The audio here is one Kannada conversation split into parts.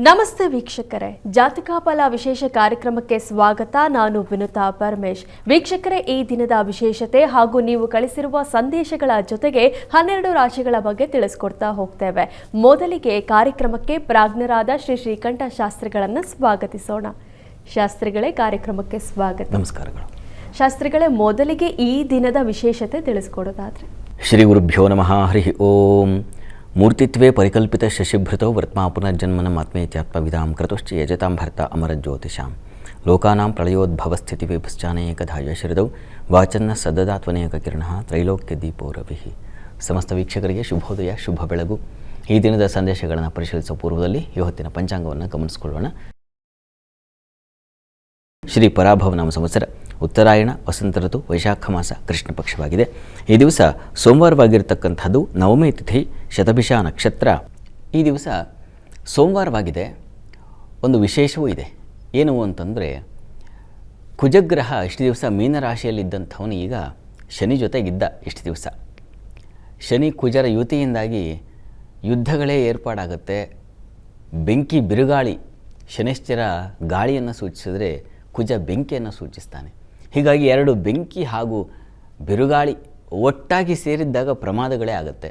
ನಮಸ್ತೆ ವೀಕ್ಷಕರೇ, ಜಾತಕ ಫಲ ವಿಶೇಷ ಕಾರ್ಯಕ್ರಮಕ್ಕೆ ಸ್ವಾಗತ. ನಾನು ವಿನುತಾ ಪರಮೇಶ್. ವೀಕ್ಷಕರೇ, ಈ ದಿನದ ವಿಶೇಷತೆ ಹಾಗೂ ನೀವು ಕಳಿಸಿರುವ ಸಂದೇಶಗಳ ಜೊತೆಗೆ 12 ರಾಶಿಗಳ ಬಗ್ಗೆ ತಿಳಿಸ್ಕೊಡ್ತಾ ಹೋಗ್ತೇವೆ. ಮೊದಲಿಗೆ ಕಾರ್ಯಕ್ರಮಕ್ಕೆ ಪ್ರಾಜ್ಞರಾದ ಶ್ರೀ ಶ್ರೀಕಂಠ ಶಾಸ್ತ್ರಿಗಳನ್ನು ಸ್ವಾಗತಿಸೋಣ. ಶಾಸ್ತ್ರಿಗಳೇ, ಕಾರ್ಯಕ್ರಮಕ್ಕೆ ಸ್ವಾಗತ. ನಮಸ್ಕಾರಗಳು. ಶಾಸ್ತ್ರಿಗಳೇ, ಮೊದಲಿಗೆ ಈ ದಿನದ ವಿಶೇಷತೆ ತಿಳಿಸ್ಕೊಡೋದಾದ್ರೆ? ಶ್ರೀ ಗುರುಭ್ಯೋ ನಮಃ. ಹರಿ ಓಂ. ಮೂರ್ತಿತ್ವೇ ಪರಿಕಲ್ಪಿತ ಶಶಿಭೃತೌ ವರ್ತ್ಮಾ ಪುನರ್ಜನ್ಮನ ಆತ್ಮೇತ್ಯಾತ್ಮವಿಧಾಂ ಕ್ರತುಶ್ಚ ಯಜತಾಂ ಭರ್ತ ಅಮರಜ್ಯೋತಿಷಾಂ ಲೋಕಾನಾಂ ಪ್ರಳಯೋದ್ಭವಸ್ಥಿತಿ ವಿಭಶ್ಚಾನೇಕಧಾ ಯಶರಿದೌ ವಾಚನ್ನ ಸದದಾತ್ವನೇಕ ಕಿರಣಃ ತ್ರೈಲೋಕ್ಯ ದೀಪೋ ರವಿಃ. ಸಮಸ್ತ ವೀಕ್ಷಕರಿಗೆ ಶುಭೋದಯ, ಶುಭ ಬೆಳಗು. ಈ ದಿನದ ಸಂದೇಶಗಳನ್ನು ಪರಿಶೀಲಿಸುವ ಪೂರ್ವದಲ್ಲಿ ಇವತ್ತಿನ ಪಂಚಾಂಗವನ್ನು ಗಮನಿಸಿಕೊಳ್ಳೋಣ. ಶ್ರೀ ಪರಾಭವನಾಮ ಸಂವತ್ಸರ ಉತ್ತರಾಯಣ ವಸಂತ ಋತು ವೈಶಾಖ ಮಾಸ ಕೃಷ್ಣ ಪಕ್ಷವಾಗಿದೆ. ಈ ದಿವಸ ಸೋಮವಾರವಾಗಿರ್ತಕ್ಕಂಥದ್ದು. ನವಮಿ ತಿಥಿ, ಶತಭಿಷ ನಕ್ಷತ್ರ. ಈ ದಿವಸ ಸೋಮವಾರವಾಗಿದೆ. ಒಂದು ವಿಶೇಷವೂ ಇದೆ. ಏನು ಅಂತಂದರೆ, ಕುಜಗ್ರಹ ಇಷ್ಟು ದಿವಸ ಮೀನರಾಶಿಯಲ್ಲಿದ್ದಂಥವನು ಈಗ ಶನಿ ಜೊತೆಗಿದ್ದ. ಇಷ್ಟು ದಿವಸ ಶನಿ ಕುಜರ ಯುತಿಯಿಂದಾಗಿ ಯುದ್ಧಗಳೇ ಏರ್ಪಾಡಾಗುತ್ತೆ. ಬೆಂಕಿ ಬಿರುಗಾಳಿ, ಶನಿಶ್ಚರ ಗಾಳಿಯನ್ನು ಸೂಚಿಸಿದರೆ ಕುಜ ಬೆಂಕಿಯನ್ನು ಸೂಚಿಸ್ತಾನೆ. ಹೀಗಾಗಿ ಎರಡು ಬೆಂಕಿ ಹಾಗೂ ಬಿರುಗಾಳಿ ಒಟ್ಟಾಗಿ ಸೇರಿದ್ದಾಗ ಪ್ರಮಾದಗಳೇ ಆಗುತ್ತೆ.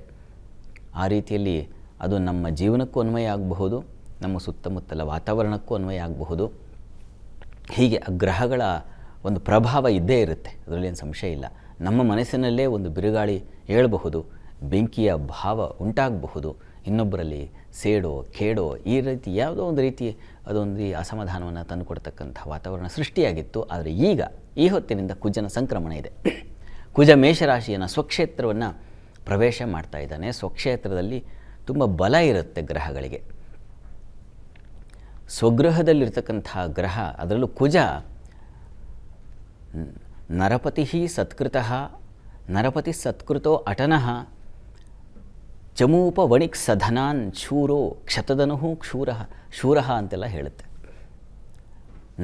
ಆ ರೀತಿಯಲ್ಲಿ ಅದು ನಮ್ಮ ಜೀವನಕ್ಕೂ ಅನ್ವಯ ಆಗಬಹುದು, ನಮ್ಮ ಸುತ್ತಮುತ್ತಲ ವಾತಾವರಣಕ್ಕೂ ಅನ್ವಯ ಆಗಬಹುದು. ಹೀಗೆ ಗ್ರಹಗಳ ಒಂದು ಪ್ರಭಾವ ಇದ್ದೇ ಇರುತ್ತೆ, ಅದರಲ್ಲೇನು ಸಂಶಯ ಇಲ್ಲ. ನಮ್ಮ ಮನಸ್ಸಿನಲ್ಲೇ ಒಂದು ಬಿರುಗಾಳಿ ಏಳಬಹುದು, ಬೆಂಕಿಯ ಭಾವ ಉಂಟಾಗಬಹುದು, ಇನ್ನೊಬ್ಬರಲ್ಲಿ ಸೇಡೋ ಕೇಡೋ ಈ ರೀತಿ ಯಾವುದೋ ಒಂದು ರೀತಿ ಅದೊಂದು ಅಸಮಾಧಾನವನ್ನು ತಂದುಕೊಡ್ತಕ್ಕಂಥ ವಾತಾವರಣ ಸೃಷ್ಟಿಯಾಗಿತ್ತು. ಆದರೆ ಈಗ ಈ ಹೊತ್ತಿನಿಂದ ಕುಜನ ಸಂಕ್ರಮಣ ಇದೆ. ಕುಜ ಮೇಷರಾಶಿಯನ್ನು ಸ್ವಕ್ಷೇತ್ರವನ್ನು ಪ್ರವೇಶ ಮಾಡ್ತಾ ಇದ್ದಾನೆ. ಸ್ವಕ್ಷೇತ್ರದಲ್ಲಿ ತುಂಬ ಬಲ ಇರುತ್ತೆ ಗ್ರಹಗಳಿಗೆ. ಸ್ವಗೃಹದಲ್ಲಿರ್ತಕ್ಕಂಥ ಗ್ರಹ, ಅದರಲ್ಲೂ ಕುಜ ನರಪತಿ ಸತ್ಕೃತಃ, ನರಪತಿ ಸತ್ಕೃತೋ ಅಟನಃ, ಚಮೂಪ ವಣಿಕ್ ಸಧನಾನ್ ಶೂರೋ ಕ್ಷತದನು ಶೂರಃ ಅಂತೆಲ್ಲ ಹೇಳುತ್ತೆ.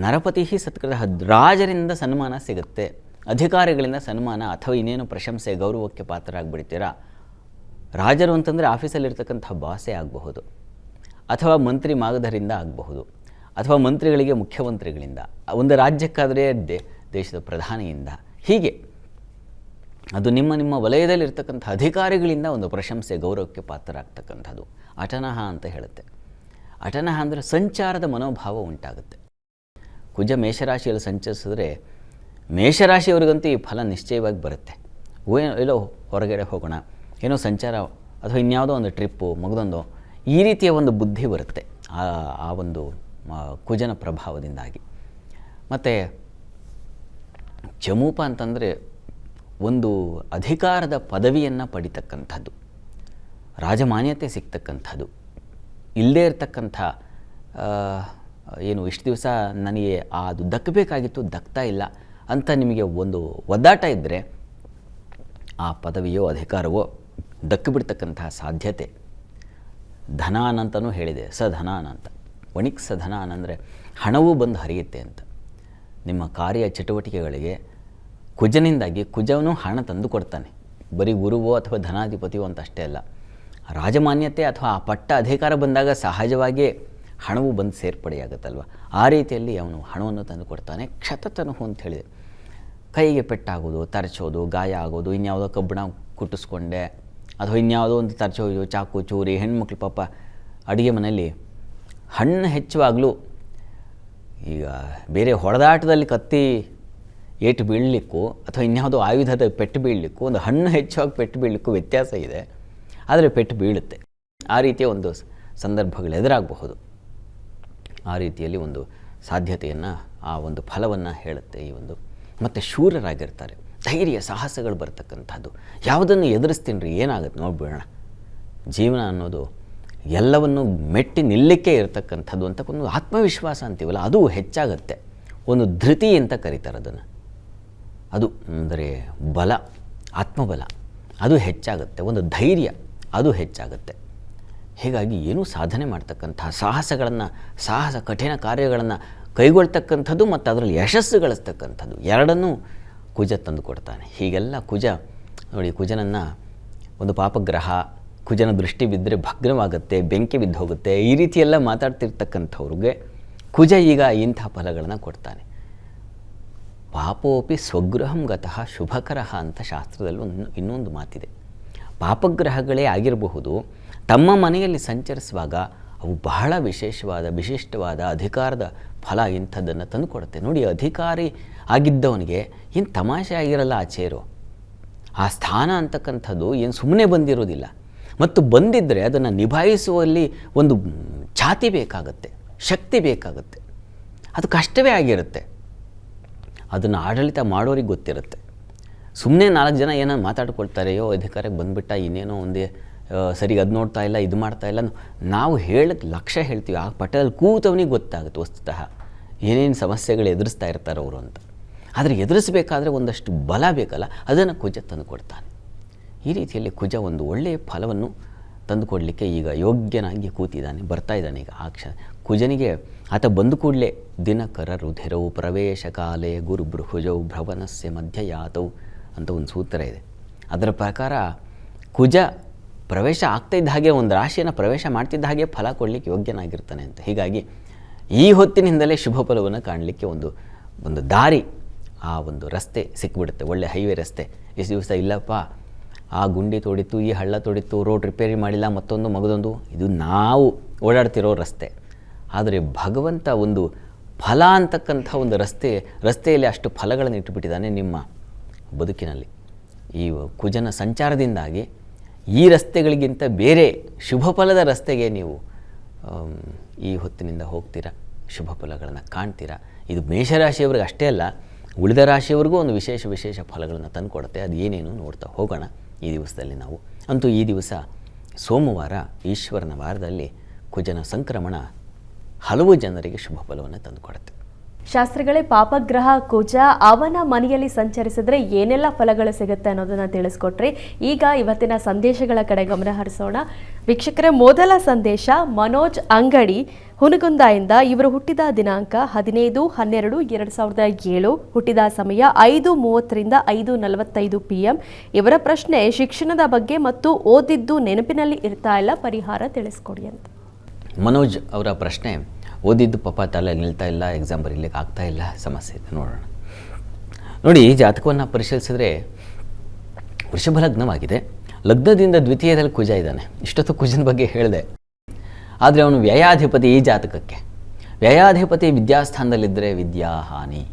ನರಪತಿ ಸತ್ಕೃತಃ, ರಾಜರಿಂದ ಸನ್ಮಾನ ಸಿಗುತ್ತೆ, ಅಧಿಕಾರಿಗಳಿಂದ ಸನ್ಮಾನ ಅಥವಾ ಇನ್ನೇನು ಪ್ರಶಂಸೆ ಗೌರವಕ್ಕೆ ಪಾತ್ರರಾಗ್ಬಿಡ್ತೀರಾ. ರಾಜರು ಅಂತಂದರೆ ಆಫೀಸಲ್ಲಿರ್ತಕ್ಕಂಥ ಬಾಸೇ ಆಗಬಹುದು, ಅಥವಾ ಮಂತ್ರಿ ಮಾಗಧರಿಂದ ಆಗಬಹುದು, ಅಥವಾ ಮಂತ್ರಿಗಳಿಗೆ ಮುಖ್ಯಮಂತ್ರಿಗಳಿಂದ, ಒಂದು ರಾಜ್ಯಕ್ಕಾದರೆ ದೇಶದ ಪ್ರಧಾನಿಯಿಂದ, ಹೀಗೆ ಅದು ನಿಮ್ಮ ವಲಯದಲ್ಲಿರ್ತಕ್ಕಂಥ ಅಧಿಕಾರಿಗಳಿಂದ ಒಂದು ಪ್ರಶಂಸೆ ಗೌರವಕ್ಕೆ ಪಾತ್ರರಾಗ್ತಕ್ಕಂಥದ್ದು ಅಟನಃ ಅಂತ ಹೇಳುತ್ತೆ. ಅಟನಃ ಅಂದರೆ ಸಂಚಾರದ ಮನೋಭಾವ ಉಂಟಾಗುತ್ತೆ. ಕುಜ ಮೇಷರಾಶಿಯಲ್ಲಿ ಸಂಚರಿಸಿದ್ರೆ ಮೇಷರಾಶಿಯವರಿಗಂತೂ ಈ ಫಲ ನಿಶ್ಚಯವಾಗಿ ಬರುತ್ತೆ. ಎಲ್ಲೋ ಹೊರಗಡೆ ಹೋಗೋಣ, ಏನೋ ಸಂಚಾರ ಅಥವಾ ಇನ್ಯಾವುದೋ ಒಂದು ಟ್ರಿಪ್ಪು ಮಗದೊಂದು, ಈ ರೀತಿಯ ಒಂದು ಬುದ್ಧಿ ಬರುತ್ತೆ ಆ ಒಂದು ಕುಜನ ಪ್ರಭಾವದಿಂದಾಗಿ. ಮತ್ತು ಚಮೂಪ ಅಂತಂದರೆ ಒಂದು ಅಧಿಕಾರದ ಪದವಿಯನ್ನು ಪಡಿತಕ್ಕಂಥದ್ದು, ರಾಜಮಾನ್ಯತೆ ಸಿಗ್ತಕ್ಕಂಥದ್ದು. ಇಲ್ಲದೇ ಇರತಕ್ಕಂಥ ಏನು ಇಷ್ಟು ದಿವಸ ನನಗೆ ಅದು ದಕ್ಕಬೇಕಾಗಿತ್ತು, ದಕ್ತಾ ಇಲ್ಲ ಅಂತ ನಿಮಗೆ ಒಂದು ಒದ್ದಾಟ ಇದ್ದರೆ ಆ ಪದವಿಯೋ ಅಧಿಕಾರವೋ ದಕ್ಕಿಬಿಡ್ತಕ್ಕಂತಹ ಸಾಧ್ಯತೆ. ಧನಾನ್ ಅಂತಲೂ ಹೇಳಿದೆ, ಸಧನಾನ್ ಅಂತ. ವಣಿಕ್ ಸಧನಾನ್ ಅಂದರೆ ಹಣವೂ ಬಂದು ಹರಿಯುತ್ತೆ ಅಂತ. ನಿಮ್ಮ ಕಾರ್ಯ ಚಟುವಟಿಕೆಗಳಿಗೆ ಕುಜನಿಂದಾಗಿ ಕುಜವನು ಹಣ ತಂದು ಕೊಡ್ತಾನೆ. ಬರೀ ಗುರುವೋ ಅಥವಾ ಧನಾಧಿಪತಿಯೋ ಅಂತ ಅಷ್ಟೇ ಅಲ್ಲ, ರಾಜಮಾನ್ಯತೆ ಅಥವಾ ಆ ಪಟ್ಟ ಅಧಿಕಾರ ಬಂದಾಗ ಸಹಜವಾಗಿಯೇ ಹಣವು ಬಂದು ಸೇರ್ಪಡೆಯಾಗುತ್ತಲ್ವ, ಆ ರೀತಿಯಲ್ಲಿ ಅವನು ಹಣವನ್ನು ತಂದು ಕೊಡ್ತಾನೆ. ಕ್ಷತತನು ಅಂತ ಹೇಳಿದೆ, ಕೈಗೆ ಪೆಟ್ಟಾಗೋದು, ತರಚೋದು, ಗಾಯ ಆಗೋದು, ಇನ್ಯಾವುದೋ ಕಬ್ಬಿಣ ಕುಟ್ಟಿಸ್ಕೊಂಡೆ ಅಥವಾ ಇನ್ಯಾವುದೋ ಒಂದು ತರಚೋದು, ಚಾಕು ಚೂರಿ. ಹೆಣ್ಮಕ್ಳು ಪಾಪ ಅಡುಗೆ ಮನೆಯಲ್ಲಿ ಹಣ್ಣು ಹೆಚ್ಚುವಾಗಲೂ ಈಗ ಬೇರೆ ಹೊಡೆದಾಟದಲ್ಲಿ ಕತ್ತಿ ಏಟು ಬೀಳಲಿಕ್ಕೂ ಅಥವಾ ಇನ್ಯಾವುದೋ ಆಯುಧದ ಪೆಟ್ಟು ಬೀಳಲಿಕ್ಕೂ ಒಂದು ಹಣ್ಣು ಹೆಚ್ಚಾಗಿ ಪೆಟ್ಟು ಬೀಳಲಿಕ್ಕೂ ವ್ಯತ್ಯಾಸ ಇದೆ, ಆದರೆ ಪೆಟ್ಟು ಬೀಳುತ್ತೆ. ಆ ರೀತಿಯ ಒಂದು ಸಂದರ್ಭಗಳು ಎದುರಾಗಬಹುದು. ಆ ರೀತಿಯಲ್ಲಿ ಒಂದು ಸಾಧ್ಯತೆಯನ್ನು, ಆ ಒಂದು ಫಲವನ್ನು ಹೇಳುತ್ತೆ ಈ ಒಂದು. ಮತ್ತು ಶೂರರಾಗಿರ್ತಾರೆ, ಧೈರ್ಯ ಸಾಹಸಗಳು ಬರ್ತಕ್ಕಂಥದ್ದು. ಯಾವುದನ್ನು ಎದುರಿಸ್ತೀನಿ ರೀ, ಏನಾಗುತ್ತೆ ನೋಡ್ಬಿಡೋಣ. ಜೀವನ ಅನ್ನೋದು ಎಲ್ಲವನ್ನು ಮೆಟ್ಟಿ ನಿಲ್ಲಕ್ಕೆ ಇರತಕ್ಕಂಥದ್ದು ಅಂತ ಒಂದು ಆತ್ಮವಿಶ್ವಾಸ ಅಂತೀವಲ್ಲ, ಅದು ಹೆಚ್ಚಾಗುತ್ತೆ. ಒಂದು ಧೃತಿ ಅಂತ ಕರೀತಾರೆ ಅದನ್ನು. ಅದು ಅಂದರೆ ಬಲ, ಆತ್ಮಬಲ ಅದು ಹೆಚ್ಚಾಗುತ್ತೆ. ಒಂದು ಧೈರ್ಯ ಅದು ಹೆಚ್ಚಾಗುತ್ತೆ. ಹೀಗಾಗಿ ಏನೂ ಸಾಧನೆ ಮಾಡ್ತಕ್ಕಂಥ ಸಾಹಸ ಕಠಿಣ ಕಾರ್ಯಗಳನ್ನು ಕೈಗೊಳ್ತಕ್ಕಂಥದ್ದು ಮತ್ತು ಅದರಲ್ಲಿ ಯಶಸ್ಸು ಗಳಿಸ್ತಕ್ಕಂಥದ್ದು ಎರಡನ್ನೂ ಕುಜ ತಂದು ಕೊಡ್ತಾನೆ. ಹೀಗೆಲ್ಲ ಕುಜ ನೋಡಿ, ಕುಜನನ್ನು ಒಂದು ಪಾಪಗ್ರಹ ಕುಜನ ದೃಷ್ಟಿ ಬಿದ್ದರೆ ಭಗ್ನವಾಗುತ್ತೆ, ಬೆಂಕಿ ಬಿದ್ದು ಹೋಗುತ್ತೆ, ಈ ರೀತಿಯೆಲ್ಲ ಮಾತಾಡ್ತಿರ್ತಕ್ಕಂಥವ್ರಿಗೆ ಕುಜ ಈಗ ಇಂಥ ಫಲಗಳನ್ನು ಕೊಡ್ತಾನೆ. ಪಾಪೋಪಿ ಸ್ವಗೃಹಂ ಗತಃ ಶುಭಕರಃ ಅಂತ ಶಾಸ್ತ್ರದಲ್ಲಿ ಇನ್ನೊಂದು ಮಾತಿದೆ. ಪಾಪಗ್ರಹಗಳೇ ಆಗಿರಬಹುದು, ತಮ್ಮ ಮನೆಯಲ್ಲಿ ಸಂಚರಿಸುವಾಗ ಅವು ಬಹಳ ವಿಶಿಷ್ಟವಾದ ಅಧಿಕಾರದ ಫಲ ಇಂಥದ್ದನ್ನು ತಂದುಕೊಡುತ್ತೆ. ನೋಡಿ, ಅಧಿಕಾರಿ ಆಗಿದ್ದವನಿಗೆ ಏನು ತಮಾಷೆ ಆಗಿರಲ್ಲ ಆ ಚೇರು. ಆ ಸ್ಥಾನ ಅಂತಕ್ಕಂಥದ್ದು ಏನು ಸುಮ್ಮನೆ ಬಂದಿರೋದಿಲ್ಲ. ಮತ್ತು ಬಂದಿದ್ದರೆ ಅದನ್ನು ನಿಭಾಯಿಸುವಲ್ಲಿ ಒಂದು ಛಾತಿ ಬೇಕಾಗುತ್ತೆ, ಶಕ್ತಿ ಬೇಕಾಗುತ್ತೆ. ಅದು ಕಷ್ಟವೇ ಆಗಿರುತ್ತೆ. ಅದನ್ನು ಆಡಳಿತ ಮಾಡೋರಿಗೆ ಗೊತ್ತಿರುತ್ತೆ. ಸುಮ್ಮನೆ 4 ಜನ ಏನೋ ಮಾತಾಡ್ಕೊಳ್ತಾರೆಯೋ, ಅಧಿಕಾರಕ್ಕೆ ಬಂದುಬಿಟ್ಟ, ಇನ್ನೇನೋ ಒಂದೇ ಸರಿಗೆ ಅದು ನೋಡ್ತಾ ಇಲ್ಲ, ಇದು ಮಾಡ್ತಾ ಇಲ್ಲ. ನಾವು ಹೇಳಕ್ಕೆ ಲಕ್ಷ್ಯ ಹೇಳ್ತೀವಿ, ಆ ಪಟ್ಟದಲ್ಲಿ ಕೂತವನಿಗೆ ಗೊತ್ತಾಗುತ್ತೆ ವಸ್ತುತಃ ಏನೇನು ಸಮಸ್ಯೆಗಳು ಎದುರಿಸ್ತಾ ಇರ್ತಾರೆ ಅವರು ಅಂತ. ಆದರೆ ಎದುರಿಸಬೇಕಾದ್ರೆ ಒಂದಷ್ಟು ಬಲ ಬೇಕಲ್ಲ, ಅದನ್ನು ಕುಜ ತಂದು ಕೊಡ್ತಾನೆ. ಈ ರೀತಿಯಲ್ಲಿ ಕುಜ ಒಂದು ಒಳ್ಳೆಯ ಫಲವನ್ನು ತಂದುಕೊಡಲಿಕ್ಕೆ ಈಗ ಯೋಗ್ಯನಾಗಿ ಕೂತಿದ್ದಾನೆ, ಬರ್ತಾ ಇದ್ದಾನೆ ಈಗ ಆ ಕ್ಷಣ. ಕುಜನಿಗೆ ಆತ ಬಂದು ಕೂಡಲೇ ದಿನಕರ ರುಧಿರವು ಪ್ರವೇಶ ಕಾಲೇ ಗುರು ಬೃಹುಜೌ ಭ್ರವನಸ್ಯ ಮಧ್ಯಯಾತೌ ಅಂತ ಒಂದು ಸೂತ್ರ ಇದೆ. ಅದರ ಪ್ರಕಾರ ಕುಜ ಪ್ರವೇಶ ಆಗ್ತಾಯಿದ್ದ ಹಾಗೆ, ಒಂದು ರಾಶಿಯನ್ನು ಪ್ರವೇಶ ಮಾಡ್ತಿದ್ದ ಹಾಗೆ ಫಲ ಕೊಡಲಿಕ್ಕೆ ಯೋಗ್ಯನಾಗಿರ್ತಾನೆ ಅಂತ. ಹೀಗಾಗಿ ಈ ಹೊತ್ತಿನಿಂದಲೇ ಶುಭ ಫಲವನ್ನು ಕಾಣಲಿಕ್ಕೆ ಒಂದು ದಾರಿ, ಆ ಒಂದು ರಸ್ತೆ ಸಿಕ್ಬಿಡುತ್ತೆ, ಒಳ್ಳೆ ಹೈವೇ ರಸ್ತೆ. ಇಷ್ಟು ದಿವಸ ಇಲ್ಲಪ್ಪ, ಆ ಗುಂಡಿ ತೋಡಿತ್ತು, ಈ ಹಳ್ಳ ತೋಡಿತ್ತು, ರೋಡ್ ರಿಪೇರಿ ಮಾಡಿಲ್ಲ, ಮತ್ತೊಂದು ಮಗದೊಂದು, ಇದು ನಾವು ಓಡಾಡ್ತಿರೋ ರಸ್ತೆ. ಆದರೆ ಭಗವಂತ ಒಂದು ಫಲ ಅಂತಕ್ಕಂಥ ಒಂದು ರಸ್ತೆಯಲ್ಲಿ ಅಷ್ಟು ಫಲಗಳನ್ನು ಇಟ್ಟುಬಿಟ್ಟಿದ್ದಾನೆ ನಿಮ್ಮ ಬದುಕಿನಲ್ಲಿ. ಈ ಕುಜನ ಸಂಚಾರದಿಂದಾಗಿ ಈ ರಸ್ತೆಗಳಿಗಿಂತ ಬೇರೆ ಶುಭ ಫಲದ ರಸ್ತೆಗೆ ನೀವು ಈ ಹೊತ್ತಿನಿಂದ ಹೋಗ್ತೀರಾ, ಶುಭ ಫಲಗಳನ್ನು ಕಾಣ್ತೀರಾ. ಇದು ಮೇಷರಾಶಿಯವರಿಗೆ ಅಷ್ಟೇ ಅಲ್ಲ, ಉಳಿದ ರಾಶಿಯವರಿಗೂ ಒಂದು ವಿಶೇಷ ಫಲಗಳನ್ನು ತಂದುಕೊಡುತ್ತೆ. ಅದು ಏನೇನು ನೋಡ್ತಾ ಹೋಗೋಣ ಈ ದಿವಸದಲ್ಲಿ ನಾವು. ಅಂತೂ ಈ ದಿವಸ ಸೋಮವಾರ, ಈಶ್ವರನ ವಾರದಲ್ಲಿ ಕುಜನ ಸಂಕ್ರಮಣ ಹಲವು ಜನರಿಗೆ ಶುಭ ಫಲವನ್ನು ತಂದುಕೊಡುತ್ತೆ. ಶಾಸ್ತ್ರಿಗಳೇ, ಪಾಪಗ್ರಹ ಕುಜ ಅವನ ಮನೆಯಲ್ಲಿ ಸಂಚರಿಸಿದ್ರೆ ಏನೆಲ್ಲ ಫಲಗಳು ಸಿಗುತ್ತೆ ಅನ್ನೋದನ್ನ ತಿಳಿಸ್ಕೊಟ್ರಿ. ಈಗ ಇವತ್ತಿನ ಸಂದೇಶಗಳ ಕಡೆ ಗಮನ ಹರಿಸೋಣ. ವೀಕ್ಷಕರೇ, ಮೊದಲ ಸಂದೇಶ ಮನೋಜ್ ಅಂಗಡಿ ಹುನಗುಂದದಿಂದ. ಇವರು ಹುಟ್ಟಿದ ದಿನಾಂಕ 15/12/2007, ಹುಟ್ಟಿದ ಸಮಯ 5:30 5:45 PM. ಇವರ ಪ್ರಶ್ನೆ ಶಿಕ್ಷಣದ ಬಗ್ಗೆ ಮತ್ತು ಓದಿದ್ದು ನೆನಪಿನಲ್ಲಿ ಇರ್ತಾ ಇಲ್ಲ, ಪರಿಹಾರ ತಿಳಿಸ್ಕೊಡಿ ಅಂತ. ಮನೋಜ್ ಅವರ ಪ್ರಶ್ನೆ, ಓದಿದ್ದು ಪಾಪ ತಲೆ ನಿಲ್ತಾ ಇಲ್ಲ, ಎಕ್ಸಾಮ್ ಬರೀಲಿಕ್ಕೆ ಆಗ್ತಾ ಇಲ್ಲ, ಸಮಸ್ಯೆ ಇದೆ. ನೋಡಿ, ಜಾತಕವನ್ನು ಪರಿಶೀಲಿಸಿದ್ರೆ ವೃಷಭ ಲಗ್ನವಾಗಿದೆ. ಲಗ್ನದಿಂದ ದ್ವಿತೀಯದಲ್ಲಿ ಕುಜ ಇದ್ದಾನೆ. ಇಷ್ಟೊತ್ತು ಕುಜನ ಬಗ್ಗೆ ಹೇಳಿದೆ. ಆದರೆ ಅವನು ವ್ಯಯಾಧಿಪತಿ. ಈ ಜಾತಕಕ್ಕೆ ವ್ಯಯಾಧಿಪತಿ ವಿದ್ಯಾಸ್ಥಾನದಲ್ಲಿದ್ದರೆ ವಿದ್ಯಾಹಾನಿ,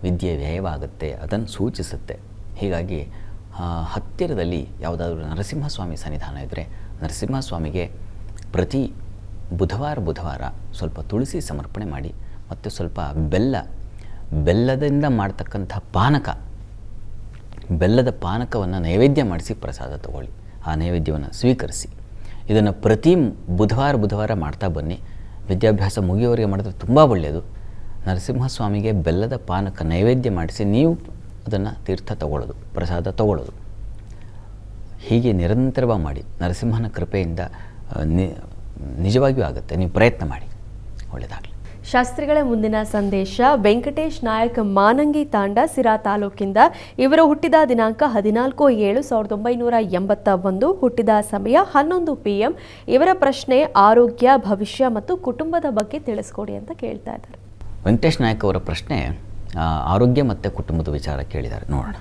ವಿದ್ಯೆ ವ್ಯಯವಾಗುತ್ತೆ, ಅದನ್ನು ಸೂಚಿಸುತ್ತೆ. ಹೀಗಾಗಿ ಹತ್ತಿರದಲ್ಲಿ ಯಾವುದಾದ್ರೂ ನರಸಿಂಹಸ್ವಾಮಿ ಸನ್ನಿಧಾನ ಇದ್ದರೆ ನರಸಿಂಹಸ್ವಾಮಿಗೆ ಪ್ರತಿ ಬುಧವಾರ ಸ್ವಲ್ಪ ತುಳಸಿ ಸಮರ್ಪಣೆ ಮಾಡಿ, ಮತ್ತು ಸ್ವಲ್ಪ ಬೆಲ್ಲದಿಂದ ಮಾಡ್ತಕ್ಕಂಥ ಬೆಲ್ಲದ ಪಾನಕವನ್ನು ನೈವೇದ್ಯ ಮಾಡಿಸಿ ಪ್ರಸಾದ ತಗೊಳ್ಳಿ. ಆ ನೈವೇದ್ಯವನ್ನು ಸ್ವೀಕರಿಸಿ. ಇದನ್ನು ಪ್ರತಿ ಬುಧವಾರ ಮಾಡ್ತಾ ಬನ್ನಿ. ವಿದ್ಯಾಭ್ಯಾಸ ಮುಗಿಯುವವರೆಗೆ ಮಾಡಿದ್ರೆ ತುಂಬ ಒಳ್ಳೆಯದು. ನರಸಿಂಹಸ್ವಾಮಿಗೆ ಬೆಲ್ಲದ ಪಾನಕ ನೈವೇದ್ಯ ಮಾಡಿಸಿ ನೀವು ಅದನ್ನು ತೀರ್ಥ ತಗೊಳ್ಳೋದು, ಪ್ರಸಾದ ತಗೊಳ್ಳೋದು. ಹೀಗೆ ನಿರಂತರವಾಗಿ ಮಾಡಿ. ನರಸಿಂಹನ ಕೃಪೆಯಿಂದ ನಿಜವಾಗಿಯೂ ಆಗುತ್ತೆ. ನೀವು ಪ್ರಯತ್ನ ಮಾಡಿ, ಒಳ್ಳೆಯದಾಗಲಿ. ಶಾಸ್ತ್ರಿಗಳ ಮುಂದಿನ ಸಂದೇಶ ವೆಂಕಟೇಶ್ ನಾಯಕ್ ಮಾನಂಗಿ ತಾಂಡ, ಸಿರಾ ತಾಲೂಕಿಂದ. ಇವರು ಹುಟ್ಟಿದ ದಿನಾಂಕ 14/7/1981, ಹುಟ್ಟಿದ ಸಮಯ 11 PM. ಇವರ ಪ್ರಶ್ನೆ ಆರೋಗ್ಯ, ಭವಿಷ್ಯ ಮತ್ತು ಕುಟುಂಬದ ಬಗ್ಗೆ ತಿಳಿಸ್ಕೊಡಿ ಅಂತ ಕೇಳ್ತಾ ಇದ್ದಾರೆ. ವೆಂಕಟೇಶ್ ನಾಯಕ್ ಅವರ ಪ್ರಶ್ನೆ ಆರೋಗ್ಯ ಮತ್ತು ಕುಟುಂಬದ ವಿಚಾರ ಕೇಳಿದ್ದಾರೆ. ನೋಡೋಣ.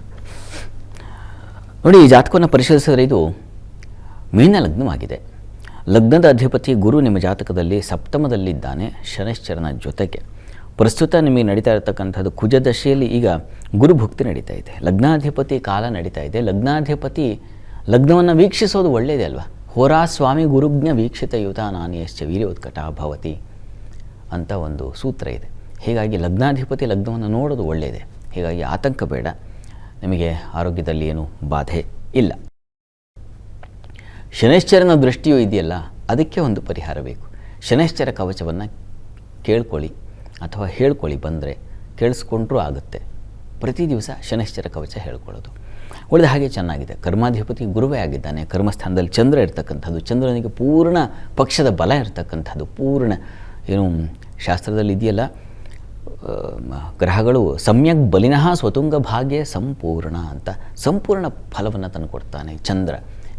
ನೋಡಿ, ಈ ಜಾತಕವನ್ನು ಪರಿಶೀಲಿಸಿದರೆ ಇದು ಮೀನ ಲಗ್ನವಾಗಿದೆ. ಲಗ್ನದ ಅಧಿಪತಿ ಗುರು ನಿಮ್ಮ ಜಾತಕದಲ್ಲಿ ಸಪ್ತಮದಲ್ಲಿದ್ದಾನೆ ಶನೈಶ್ಚರನ ಜೊತೆಗೆ. ಪ್ರಸ್ತುತ ನಿಮಗೆ ನಡೀತಾ ಇರತಕ್ಕಂಥದ್ದು ಕುಜದಶೆಯಲ್ಲಿ ಈಗ ಗುರುಭುಕ್ತಿ ನಡೀತಾ ಇದೆ. ಲಗ್ನಾಧಿಪತಿ ಕಾಲ ನಡೀತಾ ಇದೆ. ಲಗ್ನಾಧಿಪತಿ ಲಗ್ನವನ್ನು ವೀಕ್ಷಿಸೋದು ಒಳ್ಳೆಯದೇ ಅಲ್ವಾ? ಹೋರಾ ಸ್ವಾಮಿ ಗುರುಜ್ಞ ವೀಕ್ಷಿತ ಯುತ ನಾನಿಯಶ್ಚ ವೀರ್ಯೋತ್ಕಟ ಭವತಿ ಅಂತ ಒಂದು ಸೂತ್ರ ಇದೆ. ಹೀಗಾಗಿ ಲಗ್ನಾಧಿಪತಿ ಲಗ್ನವನ್ನು ನೋಡೋದು ಒಳ್ಳೆಯದೇ. ಹೀಗಾಗಿ ಆತಂಕ ಬೇಡ, ನಿಮಗೆ ಆರೋಗ್ಯದಲ್ಲಿ ಏನೂ ಬಾಧೆ ಇಲ್ಲ. ಶನೈಶ್ಚರನ ದೃಷ್ಟಿಯೂ ಇದೆಯಲ್ಲ, ಅದಕ್ಕೆ ಒಂದು ಪರಿಹಾರ ಬೇಕು. ಶನೈಶ್ಚರ ಕವಚವನ್ನು ಕೇಳ್ಕೊಳ್ಳಿ ಅಥವಾ ಹೇಳ್ಕೊಳ್ಳಿ, ಬಂದರೆ ಕೇಳಿಸ್ಕೊಂಡ್ರೂ ಆಗುತ್ತೆ. ಪ್ರತಿ ದಿವಸ ಶನೈಶ್ಚರ ಕವಚ ಹೇಳ್ಕೊಳ್ಳೋದು ಉಳಿದ ಹಾಗೆ ಚೆನ್ನಾಗಿದೆ. ಕರ್ಮಾಧಿಪತಿ ಗುರುವೇ ಆಗಿದ್ದಾನೆ. ಕರ್ಮಸ್ಥಾನದಲ್ಲಿ ಚಂದ್ರ ಇರ್ತಕ್ಕಂಥದ್ದು, ಚಂದ್ರನಿಗೆ ಪೂರ್ಣ ಪಕ್ಷದ ಬಲ ಇರ್ತಕ್ಕಂಥದ್ದು, ಪೂರ್ಣ ಏನು ಶಾಸ್ತ್ರದಲ್ಲಿ ಇದೆಯಲ್ಲ, ಗ್ರಹಗಳು ಸಮ್ಯಕ್ ಬಲಿನಃ ಸ್ವತುಂಗ ಭಾಗ್ಯ ಸಂಪೂರ್ಣ ಅಂತ ಸಂಪೂರ್ಣ ಫಲವನ್ನು ತಂದುಕೊಡ್ತಾನೆ ಚಂದ್ರ.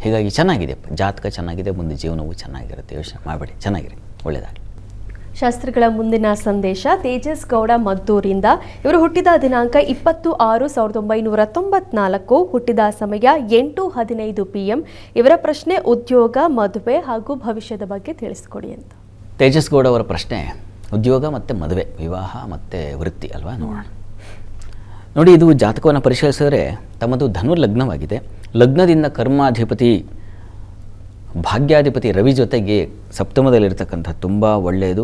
ಹೀಗಾಗಿ ಚೆನ್ನಾಗಿದೆ, ಜಾತಕ ಚೆನ್ನಾಗಿದೆ, ಮುಂದೆ ಜೀವನವೂ ಚೆನ್ನಾಗಿರುತ್ತೆ. ಯೋಚನೆ ಮಾಡಬೇಡಿ, ಚೆನ್ನಾಗಿರಿ, ಒಳ್ಳೆಯದಾಗಲಿ. ಶಾಸ್ತ್ರಿಗಳ ಮುಂದಿನ ಸಂದೇಶ ತೇಜಸ್ ಗೌಡ ಮದ್ದೂರಿಂದ. ಇವರು ಹುಟ್ಟಿದ ದಿನಾಂಕ 20/6/1994, ಹುಟ್ಟಿದ ಸಮಯ 8:15 PM. ಇವರ ಪ್ರಶ್ನೆ ಉದ್ಯೋಗ, ಮದುವೆ ಹಾಗೂ ಭವಿಷ್ಯದ ಬಗ್ಗೆ ತಿಳಿಸ್ಕೊಡಿ ಅಂತ. ತೇಜಸ್ ಗೌಡ ಅವರ ಪ್ರಶ್ನೆ ಉದ್ಯೋಗ ಮತ್ತು ಮದುವೆ, ವಿವಾಹ ಮತ್ತು ವೃತ್ತಿ ಅಲ್ವಾ, ನೋಡೋಣ. ನೋಡಿ, ಇದು ಜಾತಕವನ್ನು ಪರಿಶೀಲಿಸಿದರೆ ತಮ್ಮದು ಧನು ಲಗ್ನವಾಗಿದೆ. ಲಗ್ನದಿಂದ ಕರ್ಮಾಧಿಪತಿ ಭಾಗ್ಯಾಧಿಪತಿ ರವಿ ಜೊತೆಗೆ ಸಪ್ತಮದಲ್ಲಿರ್ತಕ್ಕಂಥ ತುಂಬ ಒಳ್ಳೆಯದು.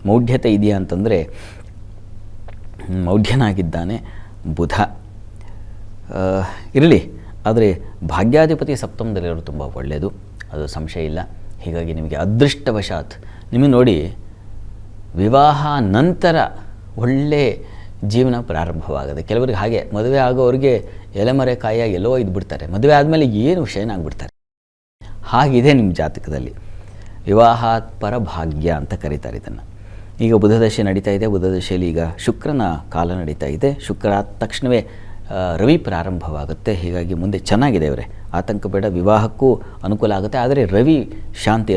ಮೌಢ್ಯತೆ ಇದೆಯಾ ಅಂತಂದರೆ ಮೌಢ್ಯನಾಗಿದ್ದಾನೆ ಬುಧ, ಇರಲಿ. ಆದರೆ ಭಾಗ್ಯಾಧಿಪತಿ ಸಪ್ತಮದಲ್ಲಿರೋದು ತುಂಬ ಒಳ್ಳೆಯದು, ಅದು ಸಂಶಯ ಇಲ್ಲ. ಹೀಗಾಗಿ ನಿಮಗೆ ಅದೃಷ್ಟವಶಾತ್ ನಿಮಗೆ ನೋಡಿ ವಿವಾಹ ನಂತರ ಒಳ್ಳೆ ಜೀವನ ಪ್ರಾರಂಭವಾಗುತ್ತೆ. ಕೆಲವರಿಗೆ ಹಾಗೆ ಮದುವೆ ಆಗೋರಿಗೆ ಎಲೆಮರೆಕಾಯ ಎಲ್ಲೋ ಇದ್ಬಿಡ್ತಾರೆ, ಮದುವೆ ಆದಮೇಲೆ ಏನು ಶಯನಾಗ್ಬಿಡ್ತಾರೆ. ಹಾಗಿದೆ ನಿಮ್ಮ ಜಾತಕದಲ್ಲಿ. ವಿವಾಹ ಪರಭಾಗ್ಯ ಅಂತ ಕರೀತಾರೆ ಇದನ್ನು. ಈಗ ಬುಧದಶೆ ನಡೀತಾ ಇದೆ. ಬುಧದಶೆಯಲ್ಲಿ ಈಗ ಶುಕ್ರನ ಕಾಲ ನಡೀತಾ ಇದೆ. ಶುಕ್ರ ಆದ ತಕ್ಷಣವೇ ರವಿ ಪ್ರಾರಂಭವಾಗುತ್ತೆ. ಹೀಗಾಗಿ ಮುಂದೆ ಚೆನ್ನಾಗಿದೆ ಅವರೇ, ಆತಂಕ ಬೇಡ. ವಿವಾಹಕ್ಕೂ ಅನುಕೂಲ ಆಗುತ್ತೆ. ಆದರೆ